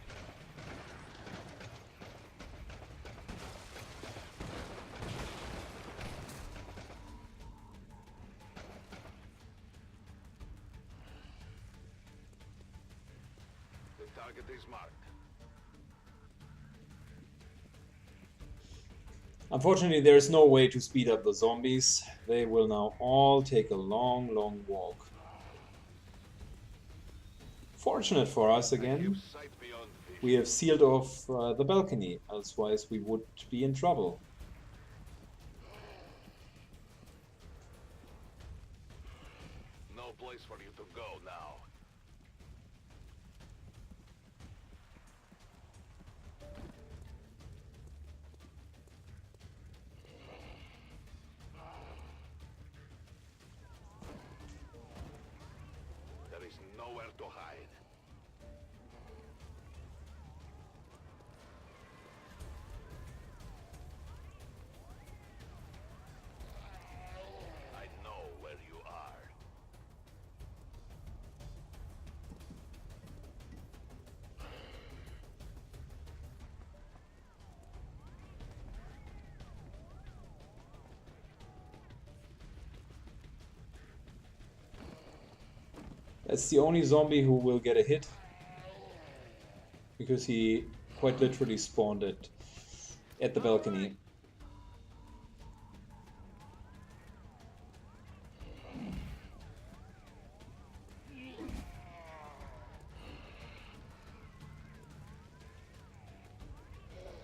The target is marked. Unfortunately, there is no way to speed up the zombies. They will now all take a long, long walk. Fortunate for us again, Give sight beyond vision. we have sealed off the balcony, otherwise we would be in trouble. No place for you to go now. There is nowhere to hide. I know where you are. That's the only zombie who will get a hit, because he quite literally spawned at the balcony.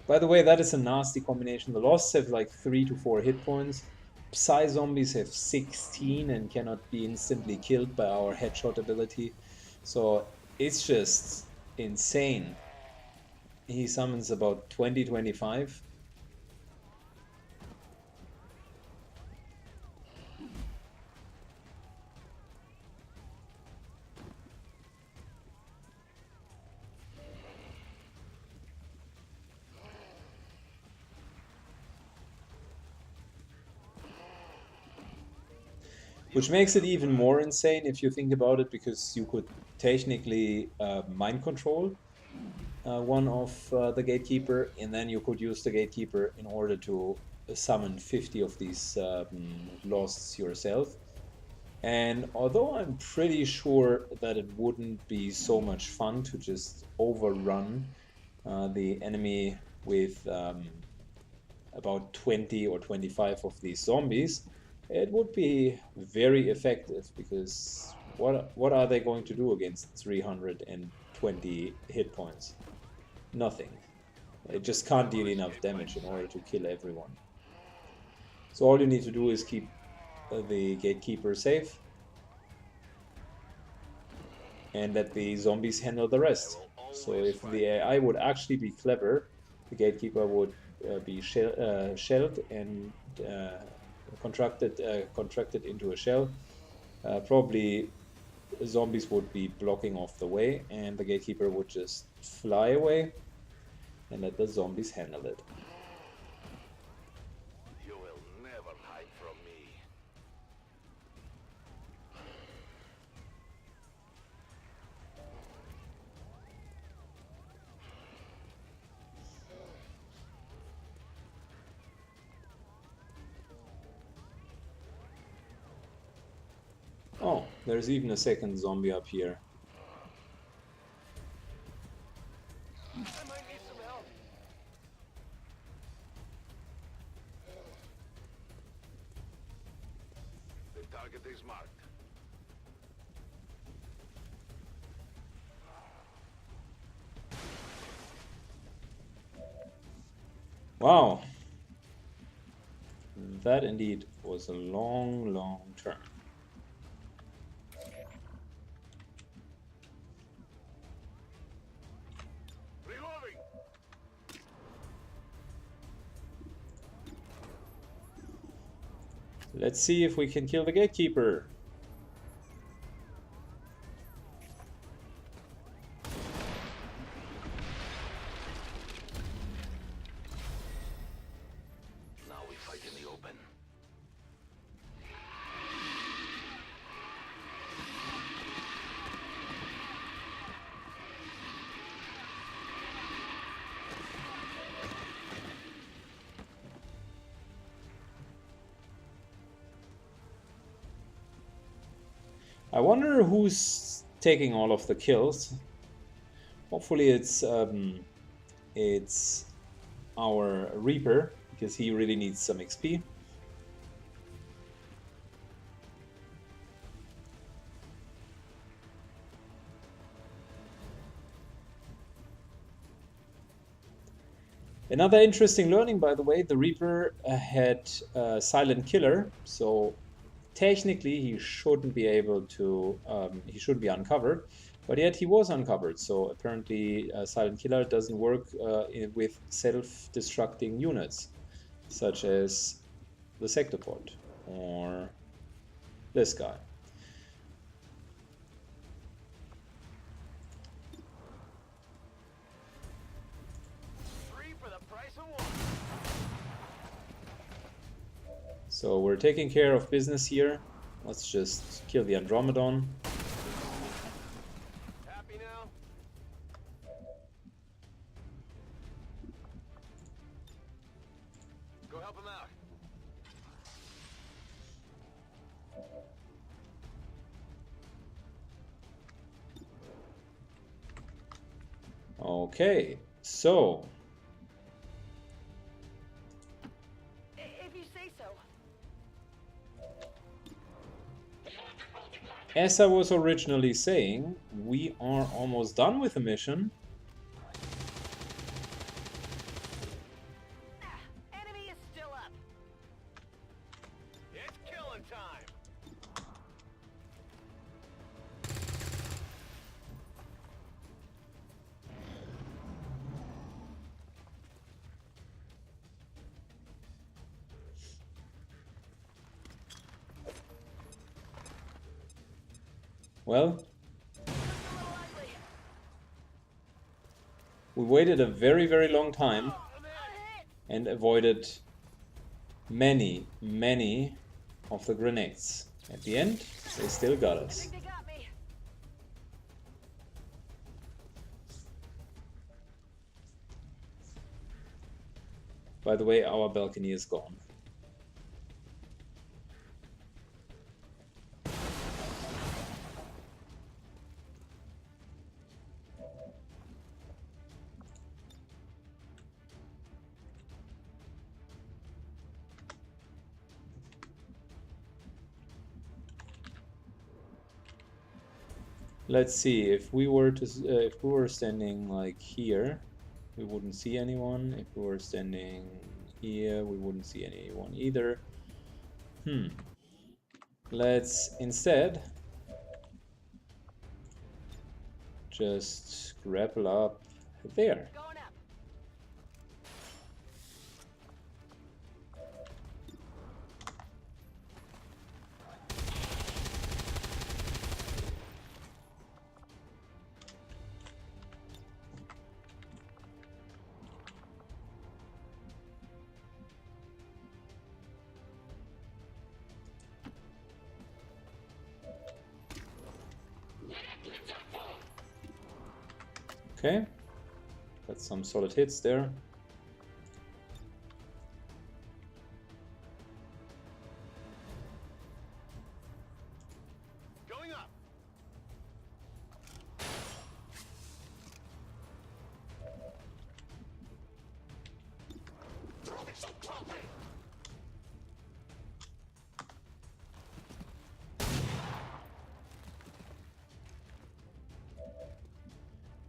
By the way, that is a nasty combination. The Losts have like 3 to 4 hit points. Psy zombies have 16 and cannot be instantly killed by our headshot ability. So it's just insane. He summons about 20-25. Which makes it even more insane if you think about it, because you could technically mind control one of the gatekeeper, and then you could use the gatekeeper in order to summon 50 of these losts yourself. And although I'm pretty sure that it wouldn't be so much fun to just overrun the enemy with about 20 or 25 of these zombies, it would be very effective, because what are they going to do against 320 hit points? Nothing. It just can't deal enough damage in order to kill everyone. So all you need to do is keep the gatekeeper safe and let the zombies handle the rest. So if the AI would actually be clever, the gatekeeper would be shelled and contracted into a shell. Probably zombies would be blocking off the way, and the gatekeeper would just fly away and let the zombies handle it. You will never hide from me. Oh, there's even a second zombie up here. I might need some help. The target is marked. Wow. That indeed was a long, long turn. Reloading. Let's see if we can kill the gatekeeper. Now we fight in the open. I wonder who's taking all of the kills. Hopefully it's our Reaper, because he really needs some XP. Another interesting learning, by the way, the Reaper had Silent Killer, so technically he shouldn't be able to, he shouldn't be uncovered, but yet he was uncovered. So apparently Silent Killer doesn't work with self-destructing units, such as the Sectopod or this guy. Three for the price of one. So we're taking care of business here. Let's just kill the Andromedon. Happy now? Go help him out. Okay, so If you say so. as I was originally saying, we are almost done with the mission. Enemy is still up. It's killing time. Well, Looks a little ugly. we waited a very, very long time I'm in. Hit. and avoided many, many of the grenades. At the end, they still got I us. think they got me. By the way, our balcony is gone. Let's see if we were standing like here. we wouldn't see anyone. If we were standing here, we wouldn't see anyone either. Let's instead just grapple up there. Going up. Okay, got some solid hits there. Going up.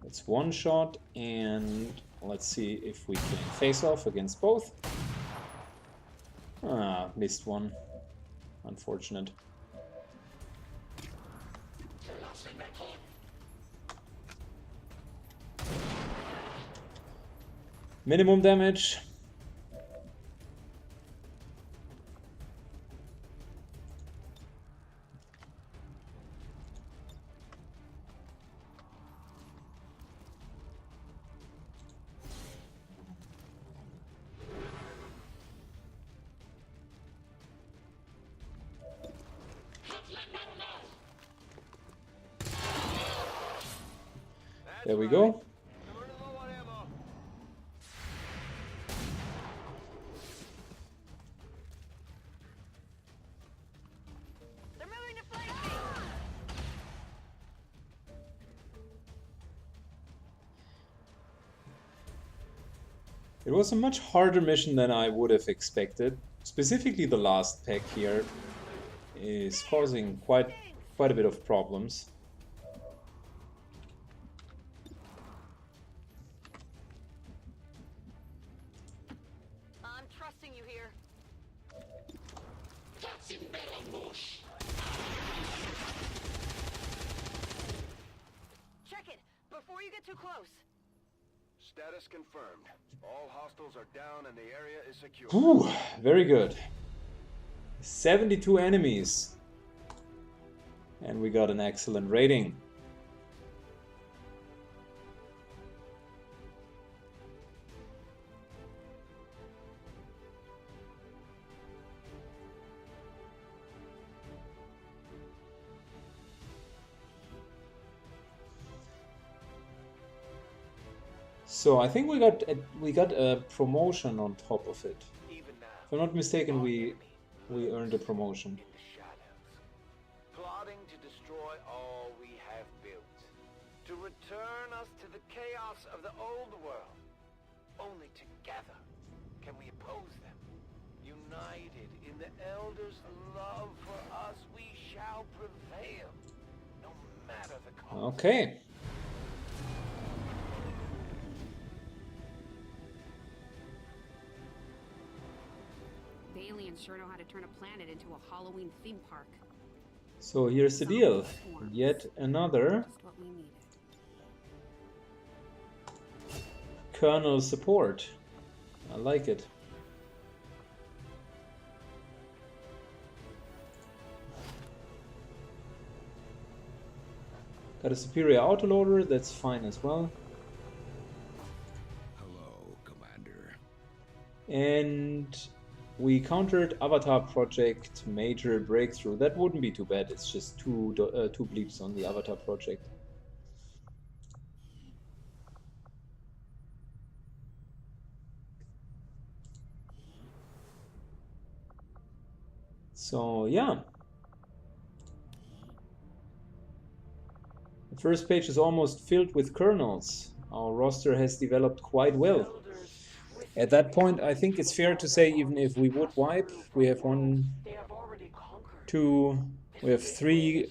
It's one shot, and let's see if we can face off against both. Ah, missed one. Unfortunate. Minimum damage. There we go. I'm running low on ammo. They're moving to flank me. It was a much harder mission than I would have expected. Specifically the last pack here is causing quite a bit of problems. I'm trusting you here. Check it before you get too close. Status confirmed. All hostiles are down and the area is secure. Whew, very good. 72 enemies. And we got an excellent rating. So I think we got a promotion on top of it. Even now, If I'm not mistaken, we earned a promotion. in the shadows, plotting to destroy all we have built, to return us to the chaos of the old world. Only together can we oppose them. United in the Elders' love for us, we shall prevail, no matter the cost. Okay. The aliens sure know how to turn a planet into a Halloween theme park. So here's the deal. Yet another Just what we needed. kernel support. I like it. Got a superior autoloader, that's fine as well. Hello, Commander. And we countered Avatar Project Major Breakthrough. That wouldn't be too bad. It's just two bleeps on the Avatar Project. So yeah. The first page is almost filled with kernels. Our roster has developed quite well. At that point, I think it's fair to say, even if we would wipe, we have we have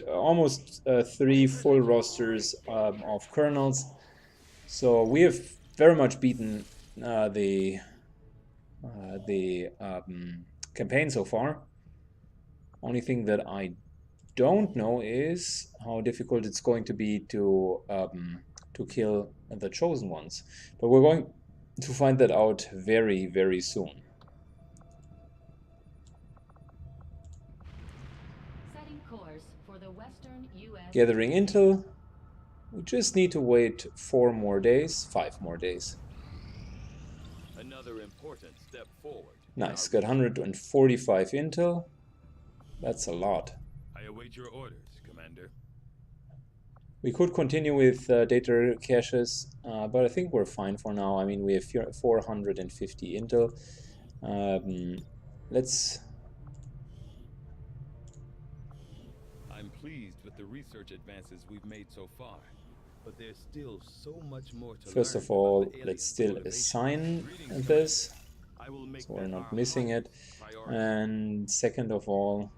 almost three full rosters of kernels. So we have very much beaten the campaign so far. Only thing that I don't know is how difficult it's going to be to kill the chosen ones. But we're going to find that out very, very soon. Setting course for the western US. Gathering intel. We just need to wait 4 more days, 5 more days. Another important step forward. Nice, got 145 intel. That's a lot. I await your orders, Commander. We could continue with data caches, but I think we're fine for now. I mean, we have 450 intel. Let's... I'm pleased with the research advances we've made so far, but there's still so much more to First learn of all, about the let's alien still motivation. assign Greetings, this, I will make so we're that not our missing it. highest priority. And second of all,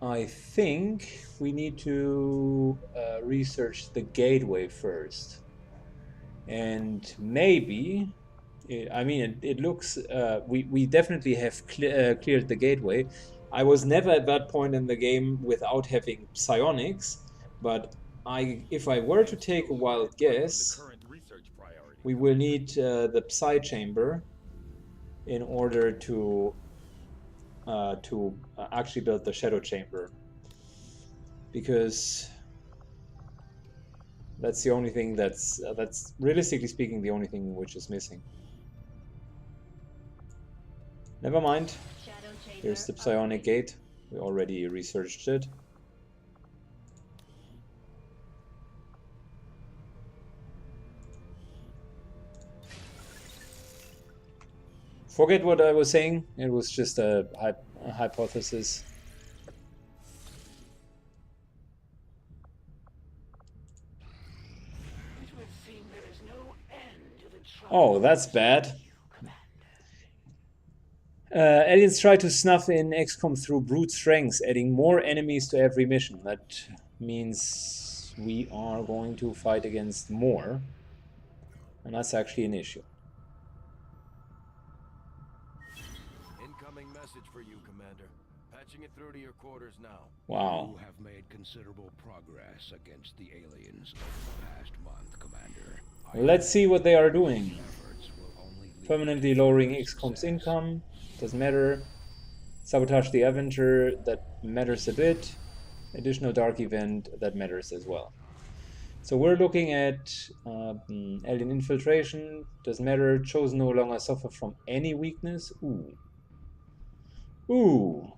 I think we need to research the gateway first. And maybe, I mean, it looks, we definitely have cleared the gateway. I was never at that point in the game without having psionics, but if I were to take a wild guess, we will need the psi chamber in order to actually build the shadow chamber, because that's the only thing that's realistically speaking the only thing which is missing. Never mind. Here's the psionic gate. We already researched it. Forget what I was saying. It was just a hypothesis. Oh, that's bad. Aliens try to snuff in XCOM through brute strength, adding more enemies to every mission. That means we are going to fight against more, and that's actually an issue. Incoming message for you, Commander. Patching it through to your quarters now. Wow. You have made considerable progress against the aliens over the past month, Commander. Let's see what they are doing. Efforts will only lead Permanently lowering XCOM's income. Doesn't matter. Sabotage the Avenger. That matters a bit. Additional dark event. That matters as well. So we're looking at alien infiltration. Doesn't matter. Chosen no longer suffer from any weakness. Ooh. Ooh.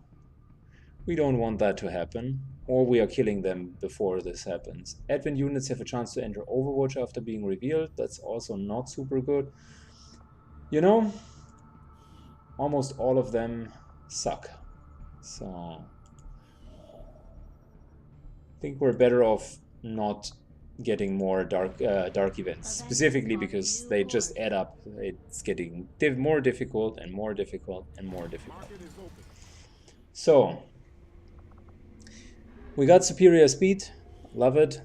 We don't want that to happen. Or we are killing them before this happens. Advent units have a chance to enter Overwatch after being revealed. That's also not super good. You know, almost all of them suck. So I think we're better off not getting more dark events, specifically because they just add up. It's getting more difficult and more difficult and more difficult. So we got superior speed, love it.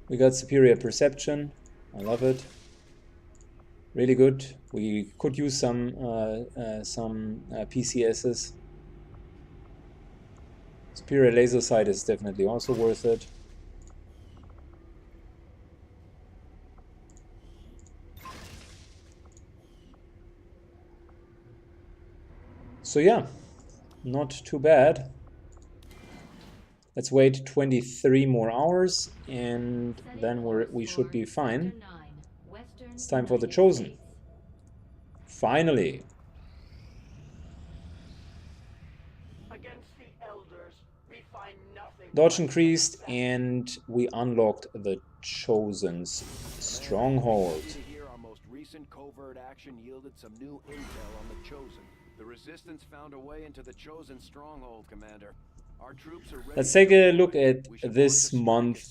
We got superior perception, I love it. Really good. We could use some PCSs. Superior laser sight is definitely also worth it. So yeah, not too bad. Let's wait 23 more hours and then we should be fine. It's time for the Chosen. Finally. Against the elders, we find nothing. Dodge increased and we unlocked the Chosen's stronghold. Here, our most recent covert action yielded some new intel on the Chosen. The Resistance found a way into the Chosen stronghold, Commander. Our troops are ready. Let's take a look at this month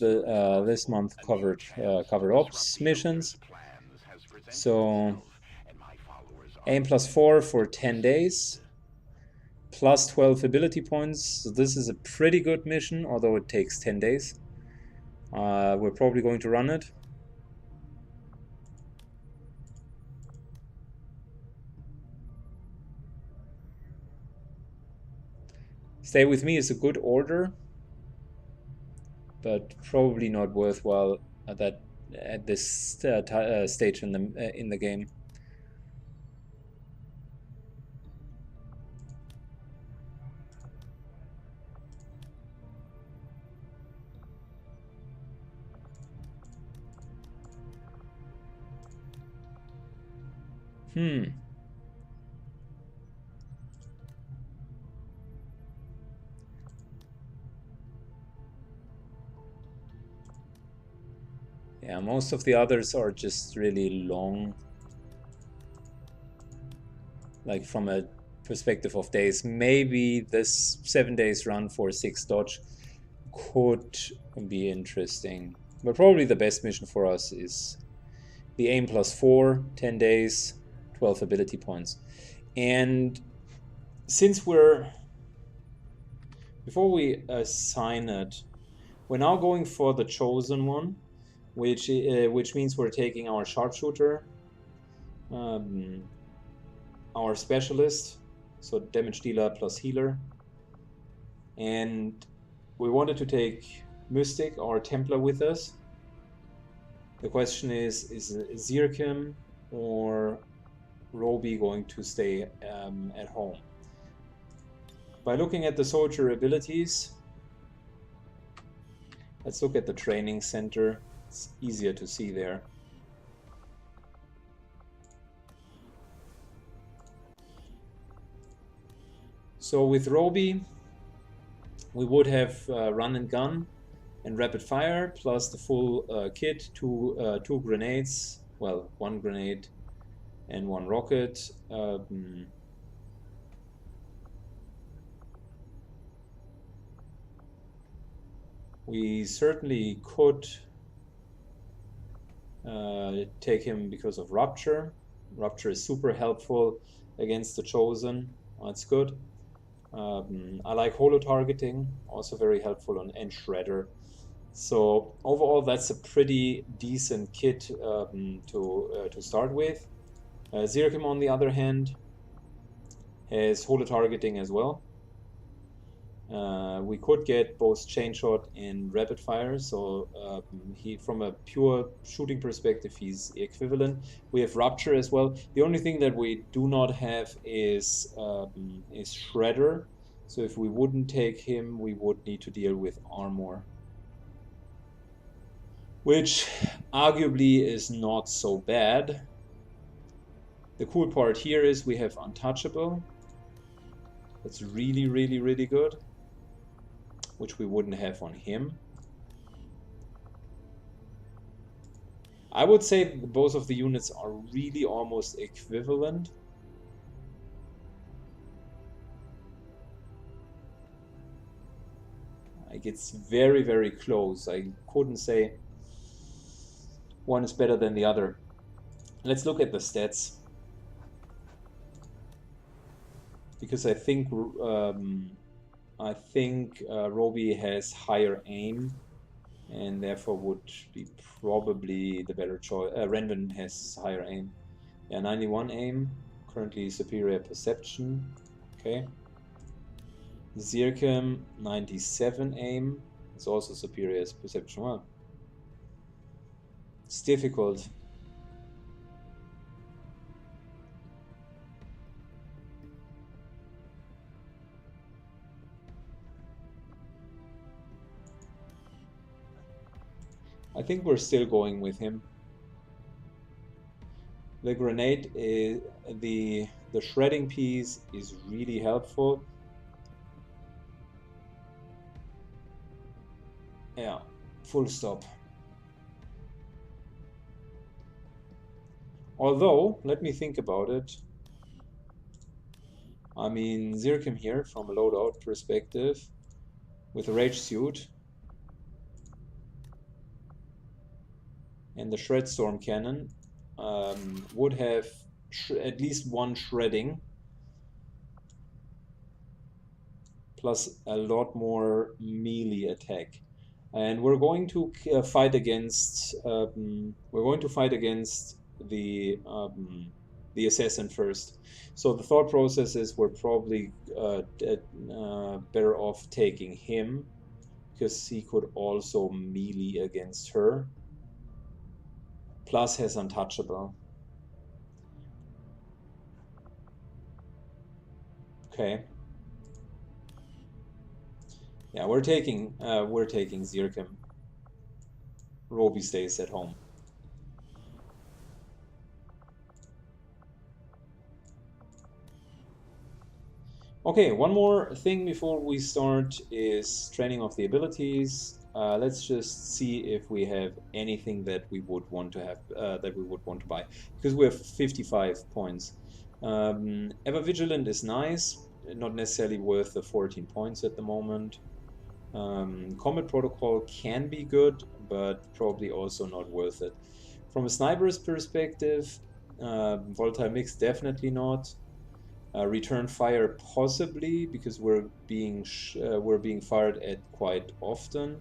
covered ops missions. So Aim +4 for 10 days. Plus 12 ability points. So this is a pretty good mission, although it takes 10 days. We're probably going to run it. Stay with me is a good order, but probably not worthwhile at this stage in the game. Yeah, most of the others are just really long. Like from a perspective of days. Maybe this 7 days run for 6 dodge could be interesting. But probably the best mission for us is the aim +4, 10 days, 12 ability points. And since before we assign it, we're now going for the chosen one, which means we're taking our sharpshooter, our specialist, so damage dealer plus healer, and we wanted to take Mystic or Templar with us. The question is Syken or Roby going to stay at home? By looking at the soldier abilities, let's look at the training center. It's easier to see there. So with Roby, we would have run and gun and rapid fire plus the full kit, two grenades, well, 1 grenade and 1 rocket. We certainly could take him because of Rupture. Rupture is super helpful against the Chosen. That's good. I like holo targeting, also very helpful on and Shredder. So overall, that's a pretty decent kit to start with. Syken, on the other hand, has holo targeting as well. We could get both chain shot and rapid fire, so he, from a pure shooting perspective, he's equivalent. We have Rupture as well. The only thing that we do not have is Shredder. So if we wouldn't take him, we would need to deal with armor, which arguably is not so bad. The cool part here is we have Untouchable. That's really, really, really good, which we wouldn't have on him. I would say both of the units are really almost equivalent. Like, it's very, very close. I couldn't say one is better than the other. Let's look at the stats, because I think Roby has higher aim and therefore would be probably the better choice. Renvin has higher aim. Yeah, 91 aim, currently superior perception. Okay. Syken, 97 aim, is also superior perception. Well, it's difficult. I think we're still going with him. The grenade is the shredding piece is really helpful. Yeah, full stop. Although, let me think about it. I mean, Syken here, from a loadout perspective, with a rage suit and the shred storm cannon, would have at least one shredding, plus a lot more melee attack. And we're going to fight against the assassin first. So the thought process is we're probably better off taking him, because he could also melee against her. Plus has untouchable. Okay. Yeah, we're taking Syken. Roby stays at home. Okay, one more thing before we start is training of the abilities. Let's just see if we have anything that we would want to have, that we would want to buy, because we have 55 points. Ever Vigilant is nice, not necessarily worth the 14 points at the moment. Combat Protocol can be good, but probably also not worth it. From a sniper's perspective, Volatile Mix definitely not. Return Fire possibly, because we're being fired at quite often.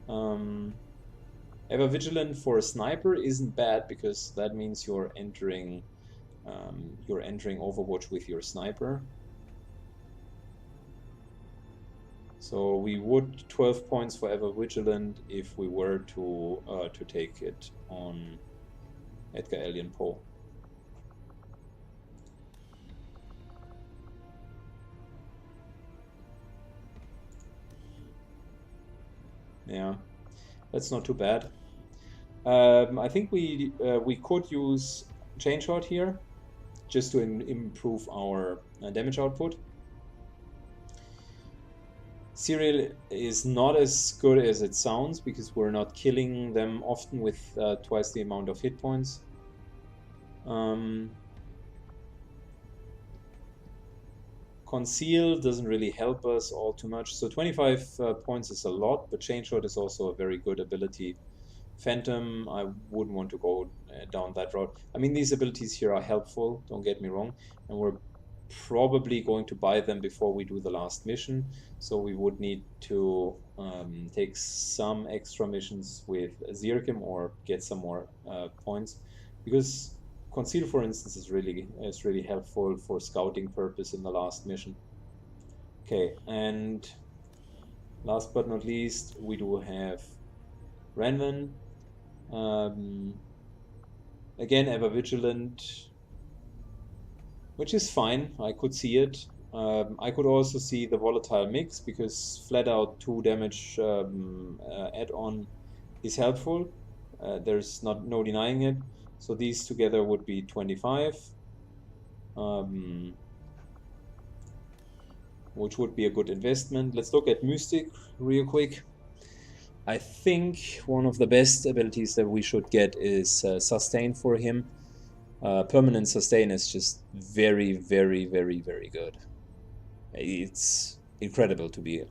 Ever Vigilant for a sniper isn't bad, because that means you're entering Overwatch with your sniper. So we would 12 points for Ever Vigilant if we were to take it on Edgar Allan Poe. Yeah, that's not too bad. I think we could use Chain Shot here, just to improve our damage output. Serial is not as good as it sounds, because we're not killing them often with twice the amount of hit points. Conceal doesn't really help us all too much. So 25 points is a lot, but Chain Shot is also a very good ability. Phantom, I wouldn't want to go down that route. I mean, these abilities here are helpful, don't get me wrong, and we're probably going to buy them before we do the last mission, so we would need to take some extra missions with Syken or get some more points, because Conceal, for instance, is really helpful for scouting purpose in the last mission. Okay, and last but not least, we do have Renvan. Again, Ever Vigilant, which is fine. I could see it. I could also see the Volatile Mix, because flat out 2 damage add-on is helpful. There's no denying it. So these together would be 25, which would be a good investment. Let's look at Mystic real quick. I think one of the best abilities that we should get is Sustain for him. Permanent Sustain is just very, very, very, very good. It's incredible, to be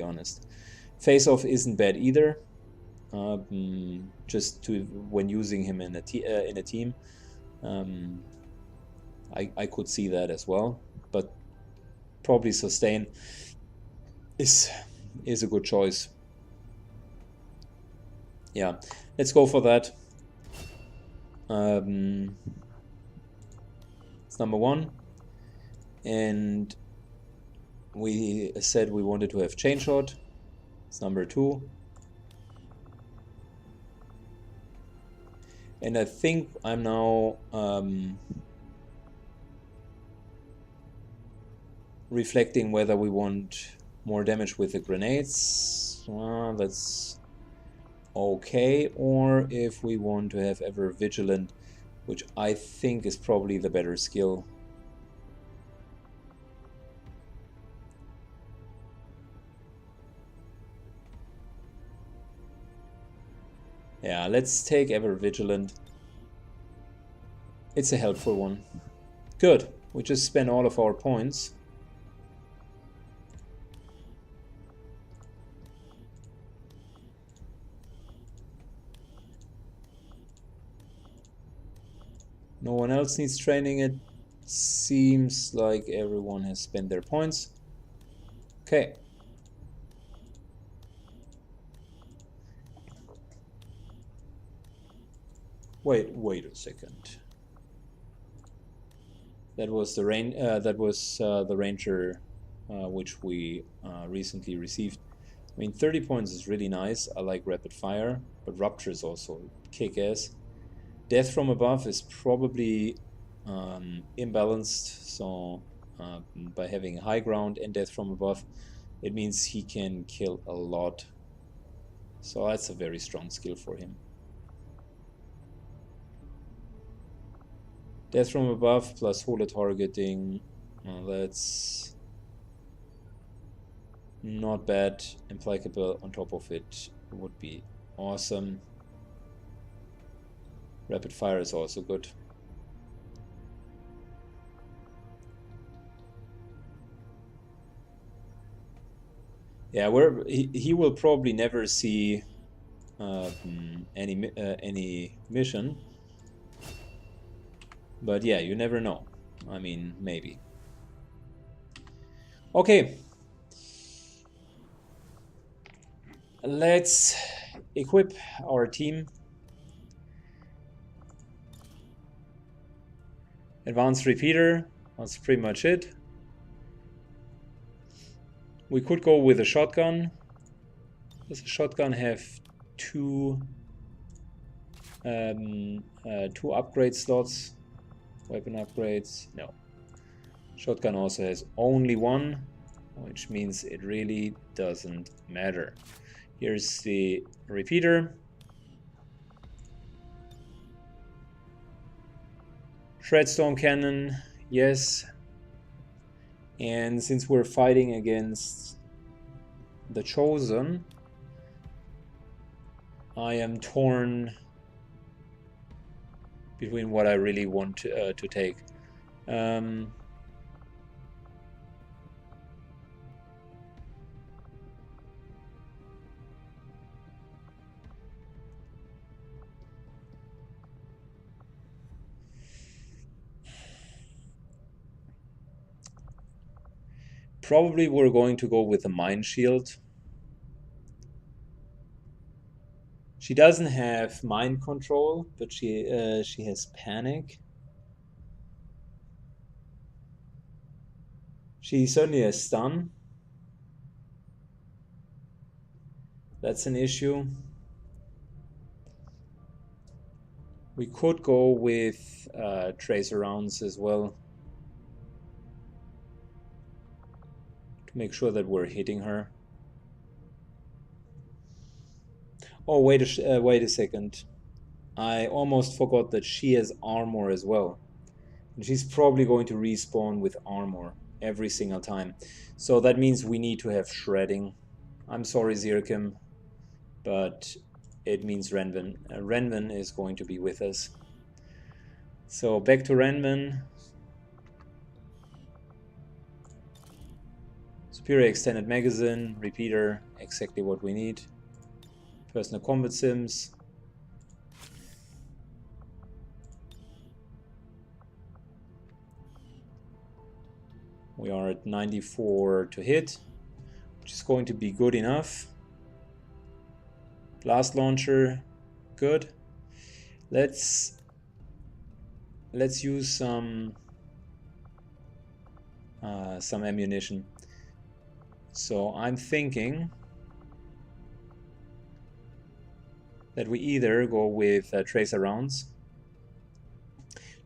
honest. Face Off isn't bad either. Just when using him in a team, I could see that as well. But probably Sustain is a good choice. Yeah, let's go for that. It's number 1, and we said we wanted to have Chain Shot. It's number 2, and I think I'm now reflecting whether we want more damage with the grenades. That's okay, or if we want to have Ever Vigilant, which I think is probably the better skill. Yeah, let's take Ever Vigilant. It's a helpful one. Good, we just spent all of our points. No one else needs training. It seems like everyone has spent their points. Okay. Wait a second. That was the the ranger which we recently received. I mean, 30 points is really nice. I like rapid fire, but rupture is also kick-ass. Death from above is probably imbalanced, so by having high ground and death from above, it means he can kill a lot. So that's a very strong skill for him. Death from above plus holo targeting, that's not bad. Implacable on top of it would be awesome. Rapid fire is also good. Yeah, he will probably never see any mission, but yeah, you never know. I mean, maybe. Okay, let's equip our team. Advanced repeater, that's pretty much it. We could go with a shotgun. Does a shotgun have two upgrade slots? Weapon upgrades? No. Shotgun also has only one, which means it really doesn't matter. Here's the repeater. Shredstorm cannon, yes. And since we're fighting against the Chosen, I am torn between what I really want to take. Probably we're going to go with a Mind Shield. She doesn't have mind control, but she has panic. She certainly has stun. That's an issue. We could go with tracer rounds as well, to make sure that we're hitting her. Oh, wait a second. I almost forgot that she has armor as well. And she's probably going to respawn with armor every single time. So that means we need to have shredding. I'm sorry, Zirkim, but it means Renvin. Renvin is going to be with us. So back to Renvin. Superior extended magazine, repeater, exactly what we need. Personal combat sims. We are at 94 to hit, which is going to be good enough. Blast launcher, good. Let's use some ammunition. So I'm thinking that we either go with tracer rounds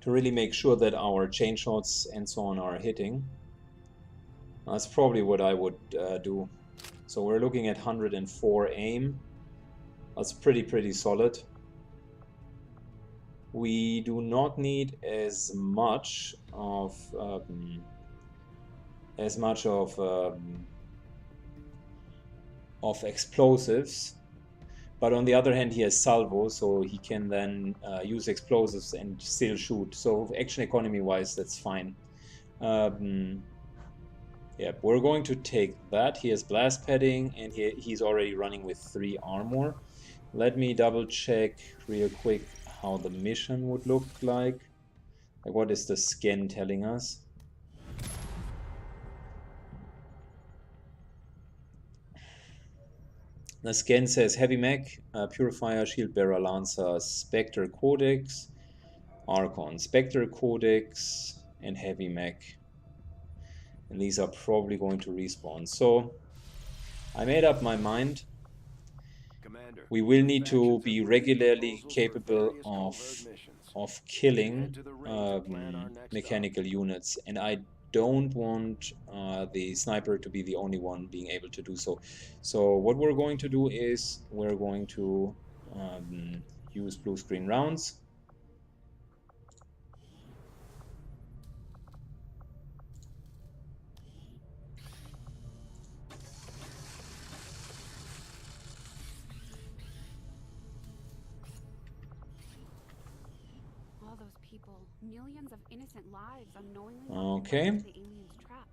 to really make sure that our chain shots and so on are hitting. That's probably what I would do. So we're looking at 104 aim. That's pretty solid. We do not need as much of explosives, but on the other hand he has salvo, so he can then use explosives and still shoot. So action economy wise, that's fine. Yeah, we're going to take that. He has blast padding and he's already running with 3 armor. Let me double check real quick how the mission would look like. Like, what is the scan telling us? The scan says Heavy Mech, Purifier, Shield Bearer, Lancer, Spectre Codex, Archon, Spectre Codex, and Heavy Mech. And these are probably going to respawn. So I made up my mind. Commander, We will need to factions be have raised regularly proposals for capable various covert missions. of killing Head to the ring to plan our next mechanical units, and I don't want the sniper to be the only one being able to do so. So what we're going to do is we're going to use blue screen rounds. All those people, millions of innocent lives unknowingly Okay. walked into the aliens' trap.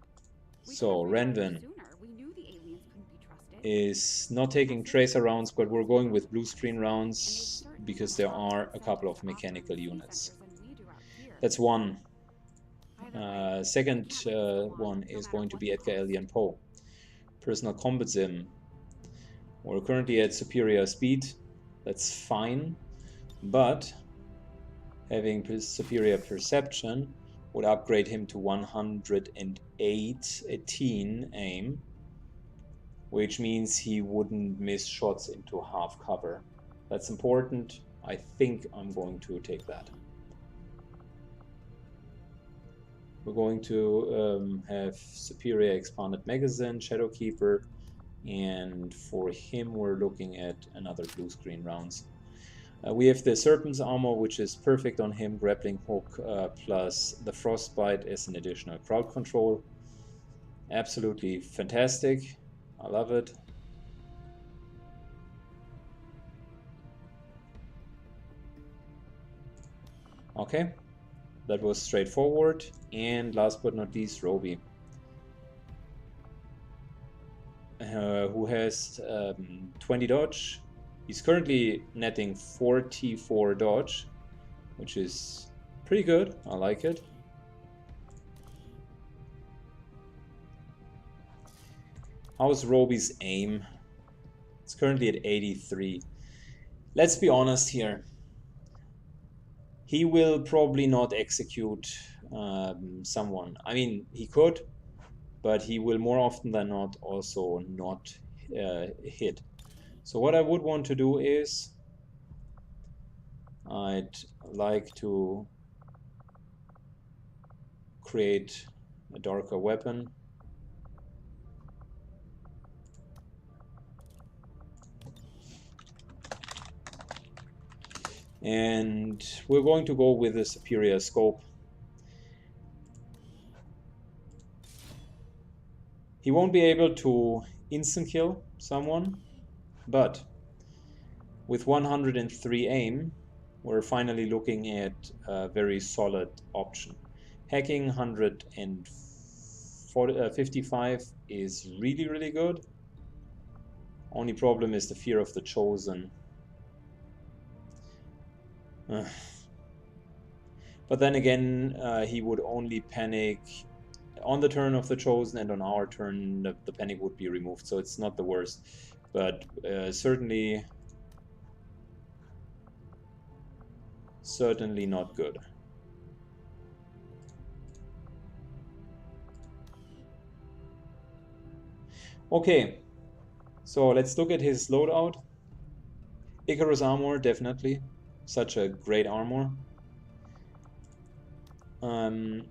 We So should have realized Renvin sooner. We knew the aliens couldn't be trusted. is not taking tracer rounds, but we're going with blue screen rounds And they because certainly there have are a access couple of to mechanical off-road units. sensors than we do out here. That's one. Either way, Second we can't let this go on, one no is matter going to what be the Edgar cost. Allan Poe. Personal combat sim. We're currently at superior speed. That's fine. But having superior perception would upgrade him to 118 aim, which means he wouldn't miss shots into half cover. That's important. I think I'm going to take that. We're going to have superior expanded magazine, Shadowkeeper, and for him we're looking at another blue screen rounds. We have the Serpent's Armor, which is perfect on him, Grappling Hook plus the Frostbite as an additional crowd control. Absolutely fantastic. I love it. Okay, that was straightforward. And last but not least, Roby, who has 20 dodge. He's currently netting 44 dodge, which is pretty good. I like it. How's Roby's aim? It's currently at 83. Let's be honest here. He will probably not execute someone. I mean, he could, but he will more often than not also not hit. So what I would want to do is I'd like to create a darker weapon. And we're going to go with a superior scope. He won't be able to instant kill someone, but with 103 aim, we're finally looking at a very solid option. Hacking 155 is really, really good. Only problem is the fear of the chosen. But then again, he would only panic on the turn of the chosen, and on our turn the panic would be removed, so it's not the worst, but certainly not good. Okay, so let's look at his loadout. Icarus armor, definitely such a great armor.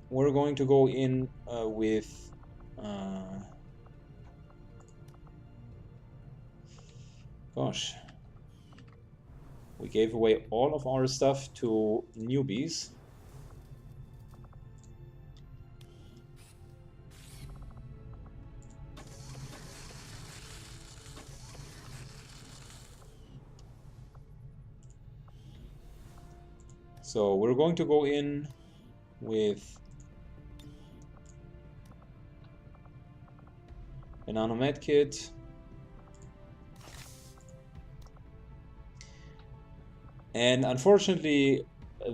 We're going to go in with gosh, we gave away all of our stuff to newbies. So we're going to go in with a nano med kit, and unfortunately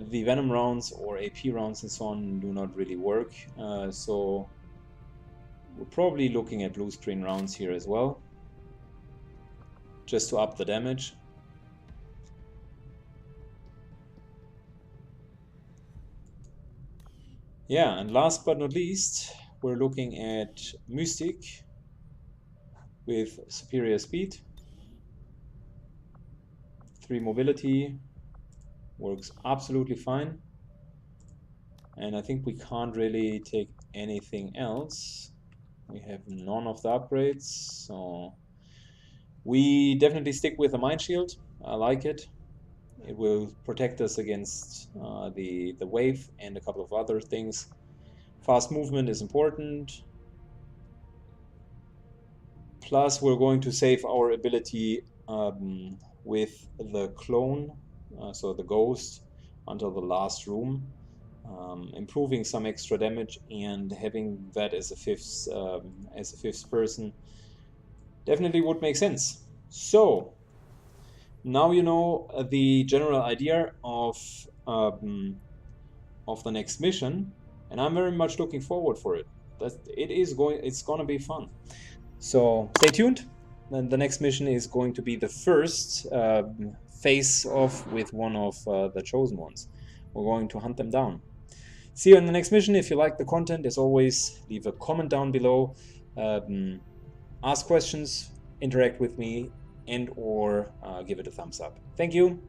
the Venom rounds or AP rounds and so on do not really work. So we're probably looking at blue screen rounds here as well, just to up the damage. Yeah, and last but not least, we're looking at Mystic with superior speed. 3 mobility works absolutely fine. And I think we can't really take anything else. We have none of the upgrades, so we definitely stick with the Mind Shield. I like it. It will protect us against the wave and a couple of other things. Fast movement is important. Plus, we're going to save our ability with the clone, so the ghost, until the last room. Improving some extra damage and having that as a fifth person definitely would make sense. So now you know the general idea of the next mission, and I'm very much looking forward for it. It's gonna be fun. So stay tuned. And the next mission is going to be the first face-off with one of the chosen ones. We're going to hunt them down. See you in the next mission. If you like the content, as always, leave a comment down below. Ask questions, interact with me, and or give it a thumbs up. Thank you.